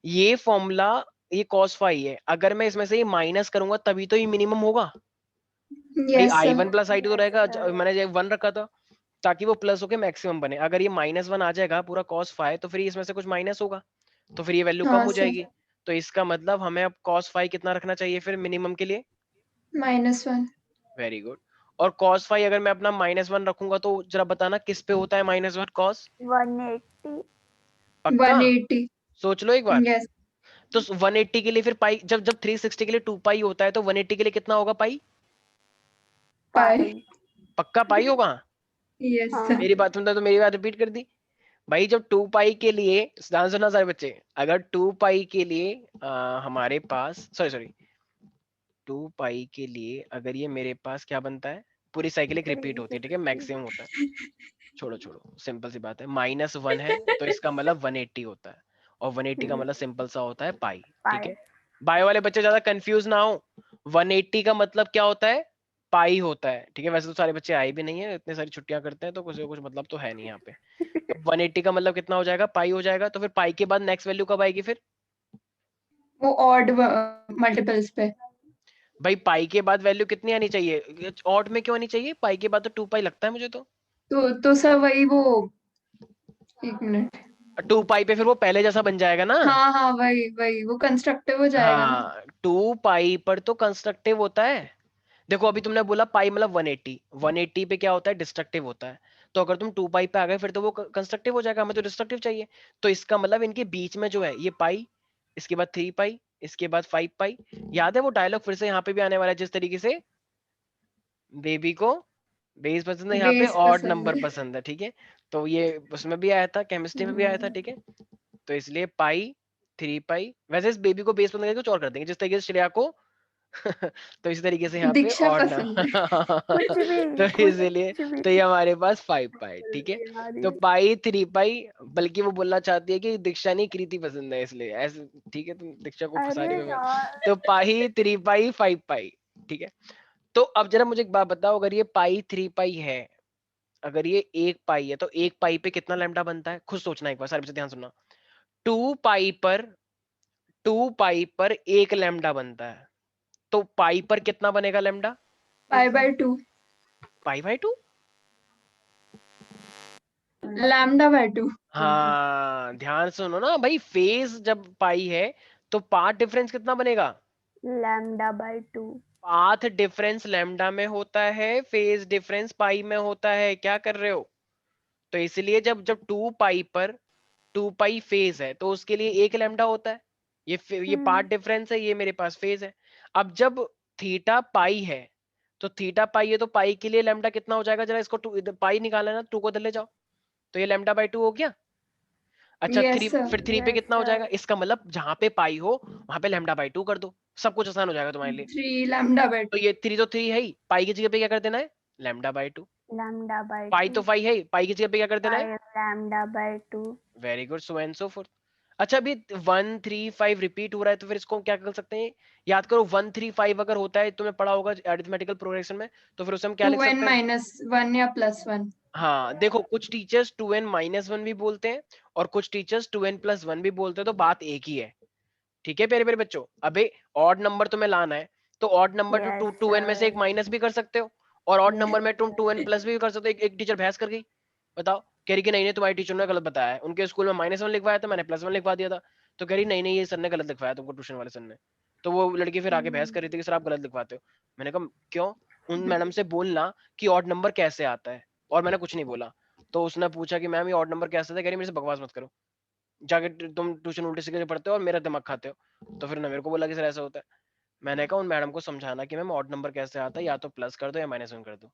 ये फॉर्मूला, ये cos फाई है, अगर मैं इसमें से ये माइनस करूंगा तभी तो ये मिनिमम होगा भाई। Yes sir. i1 plus i2 तो Yes, रहेगा, sir. मैंने ये 1 रखा था ताकि वो प्लस होके मैक्सिमम बने। अगर ये -1 आ जाएगा पूरा cos फाई, तो फिर इसमें से कुछ माइनस होगा, तो फिर ये वैल्यू कम हाँ हो सर। जाएगी। तो इसका मतलब हमें अब cos फाई कितना रखना चाहिए फिर मिनिमम के लिए? -1। Very good. और cos फाई अगर मैं अपना -1 रखूंगा तो जरा बताना किस पे होता है -1 cos? 180. पक्का? 180। सोच लो एक बार। यस। तो 180 के लिए फिर पाई, जब जब 360 के लिए 2 पाई होता है, तो 180 के लिए कितना होगा पाई? पाई। पक्का पाई होगा? यस हाँ. सर। मेरी बात सुनता तो मेरी बात रिपीट कर दी भाई। जब 2 पाई के लिए, ध्यान सुनना सारे बच्चे, अगर 2 पाई के लिए हमारे पास, सॉरी सॉरी 2 पाई के लिए अगर ये मेरे पास क्या बनता है, पूरी साइकिल एक रिपीट होती है, ठीक है, मैक्सिमम होता है। छोड़ो छोड़ो, सिंपल सी बात है, -1 है तो इसका मतलब 180 होता है, और 180 का मतलब सिंपल सा होता है पाई। ठीक है, बायो वाले बच्चे ज्यादा कंफ्यूज ना हो, 180 का मतलब क्या होता है? पाई होता है। ठीक है, वैसे तो सारे बच्चे आए भी नहीं है, इतने सारी छुट्टियां करते हैं, तो कुछ मतलब तो है नहीं यहाँ पे। तो 180 का मतलब कितना हो जाएगा? पाई हो जाएगा। तो फिर पाई के बाद नेक्स्ट वैल्यू कब आएगी फिर? वो ऑड मल्टीपल्स पे। भाई पाई के बाद वैल्यू कितनी आनी चाहिए? ऑड में क्यों आनी चाहिए? पाई के बाद तो 2 पाई लगता है मुझे तो। तो सर वही वो, 1 मिनट। 2 पाई पे फिर वो पहले जैसा बन जाएगा ना। हाँ हाँ वही वही, वो कंस्ट्रक्टिव हो जाएगा ना। हाँ, 2 पाई पर तो कंस्ट्रक्टिव होता है। देखो अभी तुमने बोला पाई मतलब 180, 180 पे क्या होता है? डिस्ट्रक्टिव होता है। तो अगर तुम 2 पाई पे आ गए फिर तो वो कंस्ट्रक्टिव हो जाएगा, हमें तो डिस्ट्रक्टिव चाहिए। तो इसका मतलब इनके बीच में जो है ये पाई, इसके बाद 3 पाई, इसके बाद 5 पाई। याद है वो डायलॉग फिर से यहाँ पे भी आने वाला है, जिस तरीके से बेबी को बेस पसंद है, यहाँ पे बेस ऑड पसंद नंबर है। पसंद है। ठीक है, तो ये उसमें भी आया था, केमिस्ट्री में भी आया था। ठीक है, तो इसलिए पाई 3 पाई, वैसे इस बेबी को बेस पसंद करके कुछ और कर देंगे, जिस तरीके से श्रेया को तो इसी तरीके से यहाँ पे दीक्षा और ना पसंद है। कुछ भी, तो इसीलिए कुछ भी. तो ये हमारे पास 5 पाई। ठीक है, तो पाई 3 पाई, बल्कि वो बोलना चाहती है कि दीक्षा नहीं कृति पसंद है इसलिए ऐसे। ठीक है, तुम दीक्षा को फंसा अरे रही हो मैं। यार. तो पाई 3 पाई 5 पाई। ठीक है, तो अब जरा मुझे एक बात बताओ, अगर ये पाई 3 पाई है, अगर ये 1 पाई है, तो 1 पाई पे कितना लैम्डा बनता है? खुद सोचना एक बार, सारे बच्चे ध्यान सुनना। 2 पाई पर 2 पाई पर 1 लैम्डा बनता है, तो पाई पर कितना बनेगा लैम्डा? π/2। Pi by 2। λ/2। हाँ ध्यान सुनो ना भाई, फेज जब पाई है तो पाथ डिफरेंस कितना बनेगा? λ/2. पाथ डिफरेंस लैम्डा में होता है, फेज डिफरेंस पाई में होता है। क्या कर रहे हो? तो इसलिए जब जब 2 पाई पर 2 पाई फेज है तो उसके लिए 1 लैम्डा होता है। ये पाथ डिफरेंस है, ये मेरे पास फेज है। अब जब थीटा पाई है, तो थीटा पाई है तो पाई के लिए लैम्डा कितना हो जाएगा? जरा इसको पाई निकालना ना, 2 को इधर ले जाओ, तो ये λ/2 हो गया। अच्छा यस 3, सर। फिर 3 पे कितना हो जाएगा? इसका मतलब जहां पे पाई हो वहां पे λ/2 कर दो, सब कुछ आसान हो जाएगा तुम्हारे लिए। 3 तो λ/2। ये 3 तो 3 है ही, पाई की जगह पे क्या कर देना है? λ/2। पाई तो λ/2. पाई है ही, पाई की जगह पे क्या कर देना है? 5 λ/2. Very good, so and so forth. अच्छा अभी 1 3 5 रिपीट हो रहा है, तो फिर इसको हम क्या कर सकते हैं? याद करो 1 3 5 अगर होता है, तुमने पढ़ा होगा अरिथमेटिकल प्रोग्रेशन में, तो फिर उसे हम क्या लिख 2n सकते हैं? -1 या +1। हाँ देखो, कुछ टीचर्स 2n-1 भी बोलते हैं और कुछ टीचर्स 2n+1 भी बोलते हैं, तो बात एक ही है। ठीक है प्यारे प्यारे बच्चों, अबे ऑड नंबर तुम्हें लाना है, तो ऑड नंबर Yes, 2n में से एक sir. माइनस भी कर सकते हो, और ऑड नंबर में तुम 2n प्लस भी कर सकते हो। एक टीचर बहस कर गई, बताओ, कह रही कि नहीं नहीं तुम्हारी टीचर ने गलत बताया है, उनके स्कूल में -1 लिखवाया था, मैंने +1 लिखवा दिया था। तो कह रही नहीं नहीं ये सर ने गलत लिखवाया तुमको, ट्यूशन वाले सर ने। तो वो लड़की फिर आके बहस कर रही थी कि सर आप गलत लिखवाते हो। मैंने कहा क्यों? उन मैडम से बोलना कि ऑड नंबर कैसे आता है, और मैंने कुछ नहीं बोला। तो उसने पूछा कि मैम ये ऑड नंबर कैसे था, कह रही मेरे से बकवास मत करो। जाके तुम ट्यूशन उल्टे सीधे पढ़ते हो और मेरा दिमाग खाते हो। तो फिर ना मेरे को बोला कि सर ऐसा होता है। मैंने कहा उन मैडम को समझाना कि मैम ऑड नंबर कैसे आता है, या तो प्लस कर दो या -1 कर दो।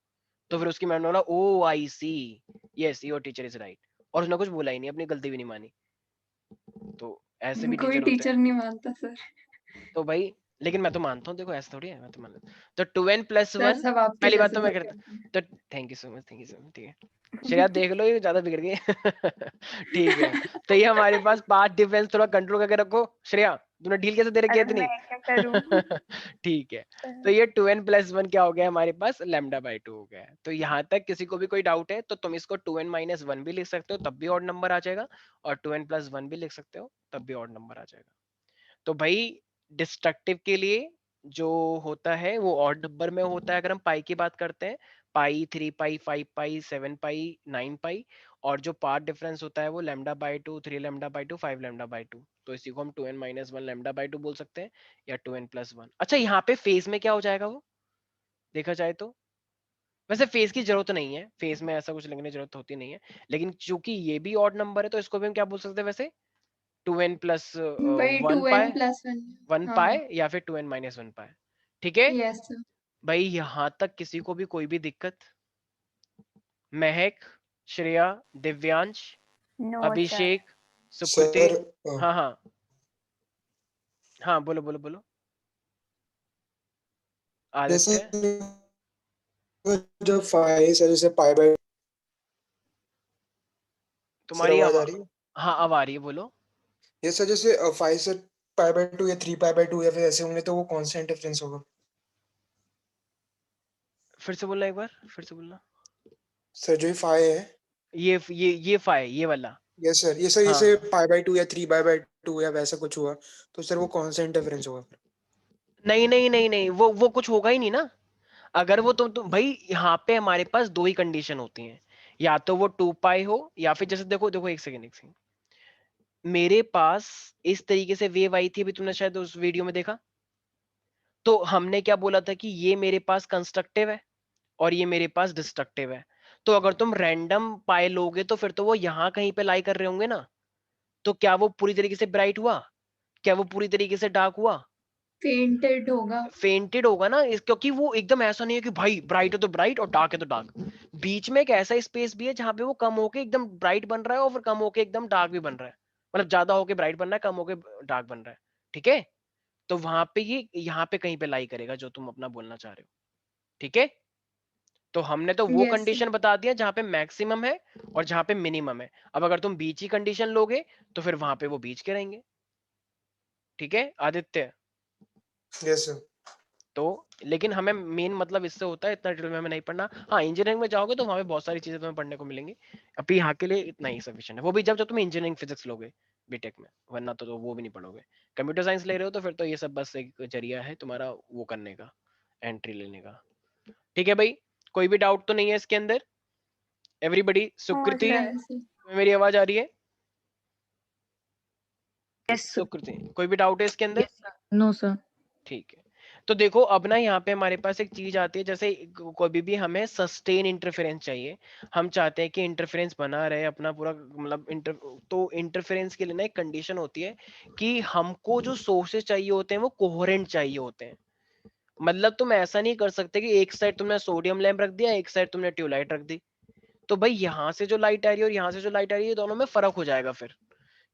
तो फिर उसकी मैडम ने बोला oh I see, yes your teacher is right, और उसने कुछ बोला ही नहीं, अपनी गलती भी नहीं मानी। तो ऐसे भी कोई टीचर होते टीचर हैं। नहीं मानता सर। तो भाई लेकिन मैं तो मानता हूँ, देखो ऐसा थोड़ी है, मैं तो मान लेता हूँ। तो 2n + सर 1, सब आपके पहली बात जैसे तो मैं थोड़ी करता, होते हैं। तो thank you so much, thank you so much, ठीक है। श्रेया देख लो ये ज्यादा बिगड़ गई। ठीक है, तो ये हमारे पास पाथ डिफरेंस थोड़ा कंट्रोल करके रखो। श्रेया तूने ढील कैसे दे रखी है अरे इतनी? मैं क्या करूं? ठीक है, तो ये 2n + 1 क्या हो गया हमारे पास, λ/2 हो गया है। तो यहाँ तक किसी को भी कोई डाउट है तो तुम इसको 2n - 1 भी लिख सकते हो, तब भी ऑड नंबर आ जाएगा, और 2n + 1 भी लिख सकते हो, तब भी ऑड नंबर आ जाएगा। तो भाई डिस्ट्रक्टिव के लिए जो होता है वो ऑड नंबर में होता है। अगर हम पाई की बात करते हैं, पाई, 3 पाई, 5 पाई, 7 पाई, 9 पाई, और जो पार्ट डिफरेंस होता है वो λ/2, 3 λ/2, 5 λ/2। तो इसी को हम 2n - 1 λ/2 बोल सकते हैं, या 2n + 1। अच्छा यहाँ पे फेस में क्या हो जाएगा वो देखा जाए तो, वैसे फेस की जरूरत नहीं है, फेस में ऐसा कुछ लिखने की जरूरत होती नहीं है, लेकिन चूंकि ये भी ऑड नंबर है तो इसको भी हम क्या बोल सकते हैं वैसे, 2n + वही 1 2n पाए, + 1। 1 हाँ पाए, या फिर 2n - 1 पाए। ठीक है यस सर। भाई, यहां तक किसी को भी कोई भी दिक्कत? महक, श्रेया, दिव्यांश, नो सर। अभिषेक, सुकृति। सर हाँ हाँ हाँ, बोलो बोलो बोलो। जैसे आदित्य, जब फाइव से जैसे पाई बाय, सर तुम्हारी आवाज आ रही है? हाँ अब आ रही है, बोलो। ये सर जैसे 5 से π/2 या 3π/2 या फिर ऐसे होंगे तो वो कांस्टेंट डिफरेंस होगा। फिर से बोलना एक बार, फिर से बोलना। सर जो ये 5 है, ये फाइ, ये वाला। यस सर, ये सर हाँ, जैसे π/2 या 3π/2 या वैसा कुछ हुआ तो सर वो कांस्टेंट डिफरेंस होगा। नहीं नहीं नहीं नहीं, वो कुछ होगा ही नहीं ना। अगर वो तुम भाई यहाँ पे हमारे पास दो ही कंडीशन होती हैं, या तो वो 2 पाई हो, या फिर जैसे देखो देखो, एक सेकंड एक सेकंड, मेरे पास इस तरीके से वेव आई थी, अभी तुमने शायद उस वीडियो में देखा। तो हमने क्या बोला था कि ये मेरे पास कंस्ट्रक्टिव है और ये मेरे पास डिस्ट्रक्टिव है। तो अगर तुम रैंडम पाए लोगे तो फिर तो वो यहां कहीं पे लाई कर रहे होंगे ना। तो क्या वो पूरी तरीके से ब्राइट हुआ, क्या वो पूरी तरीके से डार्क हुआ? फेंटेड होगा। फेंटेड होगा ना क्योंकि वो एकदम ऐसा नहीं है कि भाई ब्राइट है तो ब्राइट और डार्क है तो डार्क। बीच में एक ऐसा स्पेस भी है जहां पे वो कम होके एकदम ब्राइट बन रहा है और फिर कम होके एकदम डार्क भी बन रहा है, मतलब ज्यादा होके ब्राइट बन रहा है, कम होके डार्क बन रहा है। ठीक है, तो वहां पे ये यहाँ पे कहीं पे लाई करेगा जो तुम अपना बोलना चाह रहे हो। ठीक है, तो हमने तो वो यस सर। कंडीशन बता दिया जहां पे मैक्सिमम है और जहां पे मिनिमम है। अब अगर तुम बीच की कंडीशन लोगे तो फिर वहां पे वो बीच के रहेंगे। ठीक है आदित्य, यस सर। तो लेकिन हमें मेन मतलब इससे होता है, इतना डिटेल में हमें नहीं पढ़ना। हाँ इंजीनियरिंग में जाओगे तो वहां पे बहुत सारी चीजें तुम्हें पढ़ने को मिलेंगी, अभी यहाँ के लिए इतना ही सफिशिएंट है। वो भी जब जब तुम इंजीनियरिंग फिजिक्स लोगे बीटेक में, वरना तो वो भी नहीं पढ़ोगे। कंप्यूटर साइंस ले रहे हो तो फिर तो ये सब बस एक जरिया है तुम्हारा वो करने का, एंट्री लेने का। ठीक है भाई, कोई भी डाउट तो नहीं है इसके अंदर? एवरीबडी, नो सुकृति, सर। नहीं सर। मेरी आवाज आ रही है? Yes sir. सुकृति, कोई भी डाउट है इसके अंदर? Yes sir. No sir. ठीक है, तो देखो अब ना यहाँ पे हमारे पास एक चीज आती है, जैसे कभी भी हमें सस्टेन इंटरफेरेंस चाहिए। हम चाहते हैं कि इंटरफेरेंस बना रहे अपना पूरा, मतलब तो इंटरफेरेंस के लिए ना एक कंडीशन होती है कि हमको जो सोर्सेज चाहिए होते हैं वो कोहेरेंट चाहिए होते हैं। मतलब तुम ऐसा नहीं कर सकते कि एक साइड तुमने सोडियम लैंप रख दिया, एक साइड तुमने ट्यूबलाइट रख दी, तो भाई यहाँ से जो लाइट आ रही है और यहाँ से जो लाइट आ रही है दोनों में फर्क हो जाएगा फिर,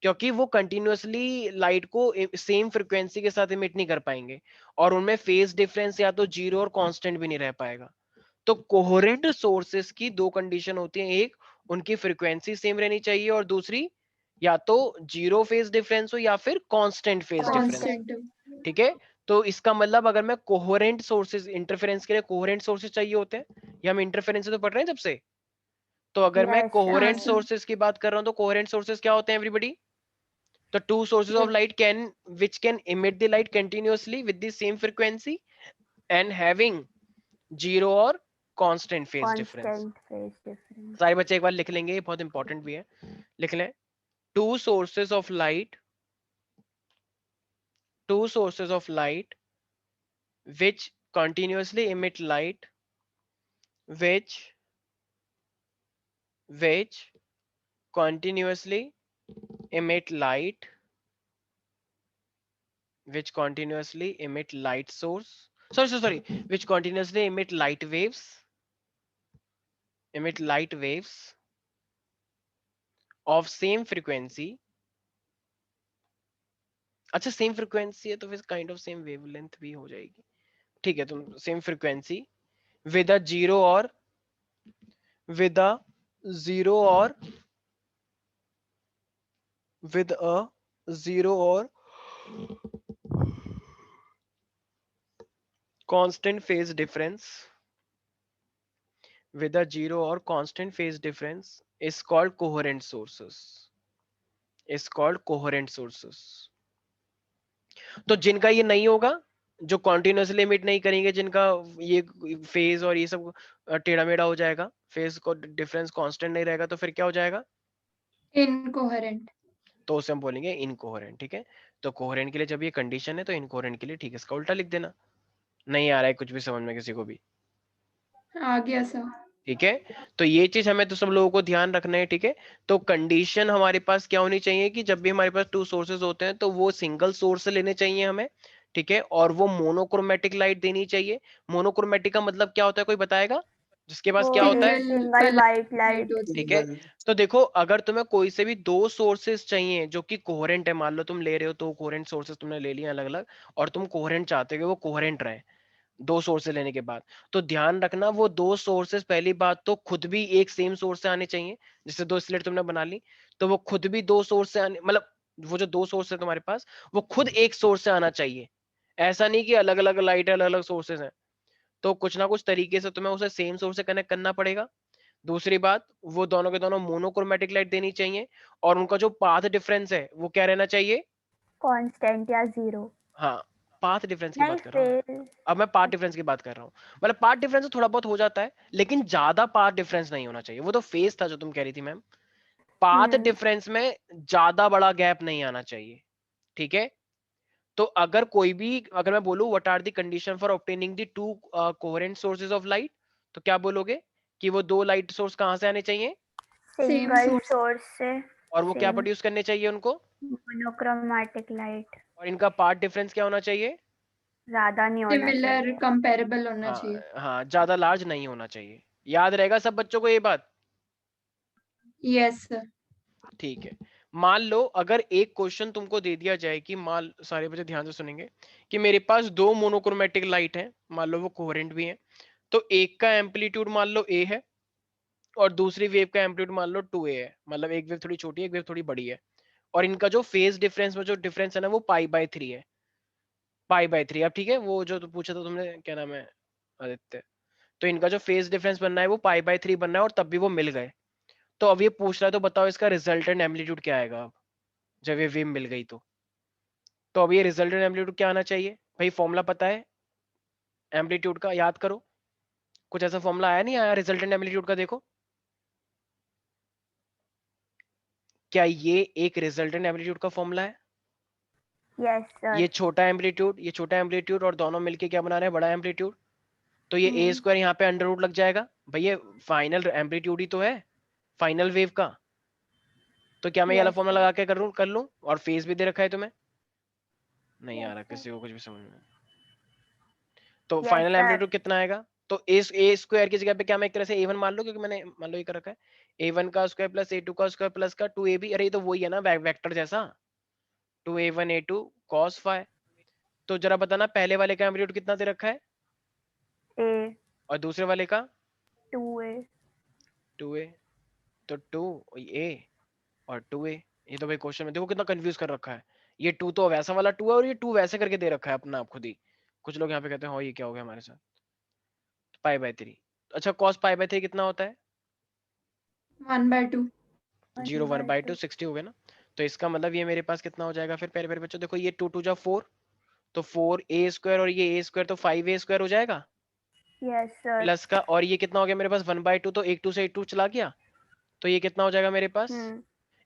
क्योंकि वो कंटिन्यूअसली लाइट को सेम फ्रिक्वेंसी के साथ इमिट नहीं कर पाएंगे, और उनमें फेज डिफरेंस या तो जीरो और कांस्टेंट भी नहीं रह पाएगा। तो कोहेरेंट सोर्सेस की दो कंडीशन होती हैं, एक उनकी फ्रीक्वेंसी सेम रहनी चाहिए, और दूसरी या तो जीरो फेज डिफरेंस हो या फिर कांस्टेंट फेज डिफरेंस। कांस्टेंट। ठीक है, तो इसका मतलब अगर मैं कोहेरेंट सोर्सेज, इंटरफेरेंस के लिए कोहेरेंट सोर्सेज चाहिए होते हैं, ये हम इंटरफेरेंस से तो पढ़ रहे हैं जब से। तो अगर मैं यस हाँ कोहेरेंट सर। सोर्सेज की बात कर रहा हूं तो कोहेरेंट सोर्सेज क्या होते हैं everybody? The two sources of light which can emit the light continuously with the same frequency and having zero or constant phase difference। Constant phase difference. सारे बच्चे एक बार लिख लेंगे, ये बहुत इंपॉर्टेंट भी है, लिख लें। two sources of light which continuously emit light which continuously emit light, which continuously emit light source, sorry, which continuously emit light waves of same frequency. अच्छा सेम फ्रीक्वेंसी है तो फिर काइंड ऑफ सेम वेवलेंथ भी हो जाएगी, ठीक है, तुम same frequency with a zero और with a zero or constant phase difference, with a zero or constant phase difference is called coherent sources, तो जिनका ये नहीं होगा, जो कॉन्टिन्यूसली एमिट नहीं करेंगे, जिनका ये फेज और ये सब टेढ़ा मेढ़ा हो जाएगा, फेज को डिफरेंस कांस्टेंट नहीं रहेगा, तो फिर क्या हो जाएगा, इनकोहेरेंट। तो उसे हम बोलेंगे इनकोहेरेंट, ठीक है। तो कोहेरेंट के लिए जब ये कंडीशन है तो इनकोहेरेंट के लिए ठीक है, इसका उल्टा लिख देना। नहीं आ रहा है कुछ भी समझ में किसी को भी, आ गया सर। ठीक है। तो ये चीज हमें तो सब लोगों को ध्यान रखना है, ठीक है। तो कंडीशन हमारे पास क्या होनी चाहिए कि जब भी हमारे पास टू सोर्सेज होते हैं तो वो सिंगल सोर्स से लेने चाहिए हमें, ठीक है, और वो मोनोक्रोमेटिक लाइट देनी चाहिए। मोनोक्रोमेटिक का मतलब क्या होता है, कोई बताएगा जिसके पास क्या होता है, सिंगल वाइट लाइट। ठीक है। तो देखो अगर तुम्हें कोई से भी दो सोर्सेस चाहिए जो कि कोहेरेंट है, मान लो तुम ले रहे हो तो कोहेरेंट सोर्सेस तुमने ले लिए अलग अलग, और तुम कोहेरेंट चाहते हो कि वो कोहेरेंट रहे दो सोर्सेस लेने के बाद, तो ध्यान रखना वो दो सोर्सेस पहली बात तो खुद भी एक सेम सोर्स से आने चाहिए। जैसे दो स्लेट तुमने बना ली तो वो खुद भी दो सोर्स से आने, मतलब वो जो दो सोर्स है तुम्हारे पास वो खुद एक सोर्स से आना चाहिए। ऐसा नहीं कि अलग अलग लाइट है, अलग अलग सोर्सेस हैं, तो कुछ ना कुछ तरीके से तुम्हें उसे सेम सोर्स से कनेक्ट करना पड़ेगा। दूसरी बात, वो दोनों के दोनों मोनोक्रोमेटिक लाइट देनी चाहिए, और उनका जो पाथ डिफरेंस है वो क्या रहना चाहिए, कांस्टेंट या जीरो। हाँ पाथ डिफरेंस की नहीं बात कर रहा हूँ, फेज। अब मैं पाथ डिफरेंस की बात कर रहा हूँ। मतलब पाथ डिफरेंस थोड़ा बहुत हो जाता है लेकिन ज्यादा पाथ डिफरेंस नहीं होना चाहिए। वो तो फेज था जो तुम कह रही थी मैम, पाथ डिफरेंस में ज्यादा बड़ा गैप नहीं आना चाहिए, ठीक है। तो अगर कोई भी, अगर मैं बोलूं what are the condition for obtaining the two coherent sources of light, तो क्या बोलोगे कि वो दो लाइट सोर्स कहां से आने चाहिए, सिंगल सोर्स से। और वो क्या प्रोड्यूस करने चाहिए उनको, मोनोक्रोमेटिक लाइट। और इनका पाथ डिफरेंस क्या होना चाहिए, ज्यादा नहीं होना सिमिलर चाहिए। कंपेरेबल होना चाहिए। हाँ ज्यादा लार्ज नहीं होना चाहिए। याद रहेगा सब बच्चों को ये बात, यस सर। ठीक है। मान लो अगर एक क्वेश्चन तुमको दे दिया जाए कि मान, सारे बच्चे ध्यान से सुनेंगे, कि मेरे पास दो मोनोक्रोमेटिक लाइट हैं, मान लो वो कोहेरेंट भी हैं, तो एक का एम्पलीट्यूड मान लो ए है और दूसरी वेव का एम्पलीट्यूड मान लो 2a है, मतलब एक वेव थोड़ी छोटी है एक वेव थोड़ी बड़ी है, और इनका जो फेज डिफरेंस में जो डिफरेंस है ना वो पाई/3 है, पाई/3। अब ठीक है, वो जो पूछा था तुमने क्या नाम है, आदित्य, तो इनका जो फेज डिफरेंस बनना है वो पाई/3 बनना है, और तब भी वो मिल गए। तो अब ये पूछ रहा है तो बताओ इसका रिजल्टेंट एम्पलीट्यूड क्या आएगा अब, जब ये वेव मिल गई तो अब ये रिजल्टेंट एम्पलीट्यूड क्या आना चाहिए भाई, फॉर्मूला पता है एम्पलीट्यूड का, याद करो, कुछ ऐसा फॉर्मूला आया नहीं आया रिजल्टेंट एम्पलीट्यूड का, देखो क्या ये एक रिजल्टेंट एम्पलीट्यूड का फॉर्मूला है, यस सर। ये छोटा एम्पलीट्यूड, ये छोटा एम्पलीट्यूड, और दोनों मिलके क्या बना रहे हैं, बड़ा एम्पलीट्यूड, तो ये ए स्क्वायर यहाँ पे अंडर रूट लग जाएगा भाई, ये फाइनल एम्पलीट्यूड ही तो है फाइनल वेव का। तो क्या मैं ये वाला Yes, फॉर्मूला लगा के कर लूं, और फेज भी दे रखा है तुम्हें, नहीं आ रहा किसी को कुछ भी समझ में, तो yes फाइनल sir. एम्पलीट्यूड कितना आएगा, तो ए स्क्वायर की जगह पे क्या मैं एक तरह से a1 मान लो, क्योंकि मैंने मान लो ये कर रखा है a1 का स्क्वायर प्लस a2 का स्क्वायर प्लस का 2ab, अरे ये तो वही है ना वेक्टर जैसा, 2a1 a2 cos phi। तो जरा बताना पहले वाले का एम्पलीट्यूड कितना दे रखा है, A और दूसरे वाले का 2A 2a, तो 2a और 2a, ये तो भाई क्वेश्चन में देखो कितना कंफ्यूज कर रखा है, ये 2 तो वैसा वाला 2 है और ये 2 वैसे करके दे रखा है अपना आप खुद ही। कुछ लोग यहाँ पे कहते हैं हाँ ये क्या हो गया हमारे साथ, पाई/3। अच्छा cos पाई/3 कितना होता है, 1/2। 0 1/2 60 हो गया ना। तो इसका मतलब ये मेरे पास कितना हो जाएगा फिर, प्यारे प्यारे बच्चों देखो, ये 2 2 जा 4, तो 4a स्क्वायर और ये a स्क्वायर तो 5a स्क्वायर हो जाएगा yes sir. प्लस का, और ये कितना हो गया मेरे पास 1/2, तो एक 2 से एक 2 चला गया, तो ये कितना हो जाएगा मेरे पास,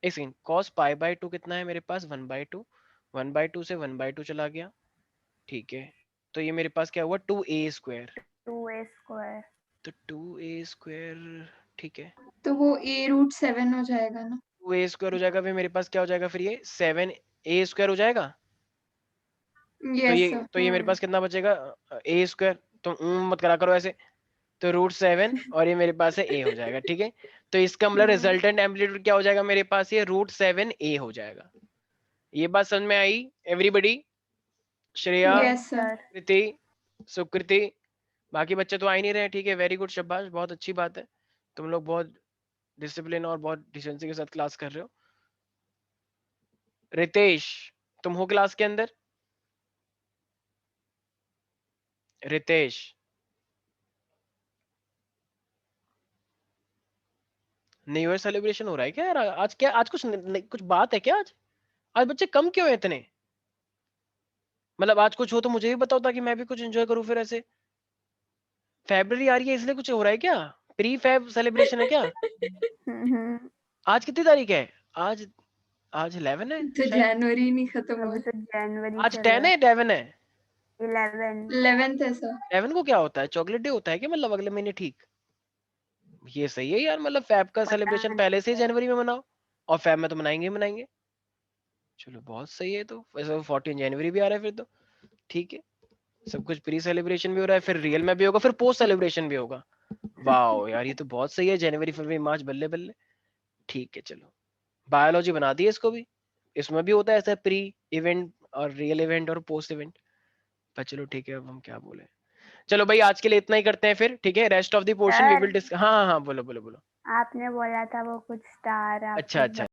एक सेकंड, cos पाई/2 कितना है मेरे पास 1/2, 1/2 से 1/2 चला गया, ठीक है। तो ये मेरे पास क्या हुआ 2a स्क्वायर, 2A square. तो 2a स्क्वायर, ठीक है, तो वो a√7 हो जाएगा ना। ए स्क्वायर हो जाएगा, फिर मेरे पास क्या हो जाएगा, फिर ये 7a स्क्वायर हो जाएगा। तो यस ये सर। मेरे पास कितना बचेगा, a स्क्वायर, तो मत करा करो ऐसे, तो √7 और ये मेरे पास है a हो जाएगा, ठीक है। तो इसका मतलब रिजल्टेंट एम्पलीट्यूड क्या हो जाएगा मेरे पास, ये √7a हो जाएगा। ये बात समझ में आई everybody? Shreya, yes sir. Kriti, Sukriti, बाकी बच्चे तो आ ही नहीं रहे, ठीक है, वेरी गुड, शाबाश, बहुत अच्छी बात है, तुम लोग बहुत डिसिप्लिन और बहुत डिसेंसी के साथ क्लास कर रहे हो। रितेश, तुम हो क्लास के अंदर? रितेश, न्यू ईयर सेलिब्रेशन हो रहा है क्या यार आज? क्या आज कुछ बात है क्या आज बच्चे कम क्यों है इतने? मतलब आज कुछ हो तो मुझे भी बताओ ताकि मैं भी कुछ एंजॉय करूं। फिर ऐसे फरवरी आ रही है इसलिए कुछ हो रहा है क्या? प्री फैब सेलिब्रेशन है क्या? आज कितनी तारीख है? आज आज 11 है तो शायद। जनवरी नहीं खत्म हुआ। अभी तो जनवरी आज चल 10 रहा है, 11 है। 11। 11th है सर। 11 को क्या होता है? चॉकलेट डे होता है क्या? मतलब अगले महीने, ठीक। ये सही है यार, मतलब फैब का पता सेलिब्रेशन नहीं पहले से ही सर। जनवरी में मनाओ, और फैब में तो मनाएंगे ही मनाएंगे। चलो बहुत सही है, तो वैसे 14 जनवरी भी आ रहा है फिर तो, ठीक है, सब कुछ प्री सेलिब्रेशन भी हो रहा है, फिर रियल में भी होगा, फिर पोस्ट सेलिब्रेशन भी होगा। वाओ यार, ये तो बहुत सही है, जनवरी फरवरी मार्च, बल्ले बल्ले, ठीक है। चलो बायोलॉजी बना दी इसको भी, इसमें भी होता है ऐसा प्री इवेंट और रियल इवेंट और पोस्ट इवेंट। पर चलो ठीक है, अब हम क्या बोले। चलो भाई आज के लिए इतना ही करते हैं फिर, ठीक है, rest of the portion we sir, will discuss. हाँ हाँ हाँ, बोलो बोलो बोलो। आपने बोला था वो कुछ स्टार आप अच्छा कुछ अच्छा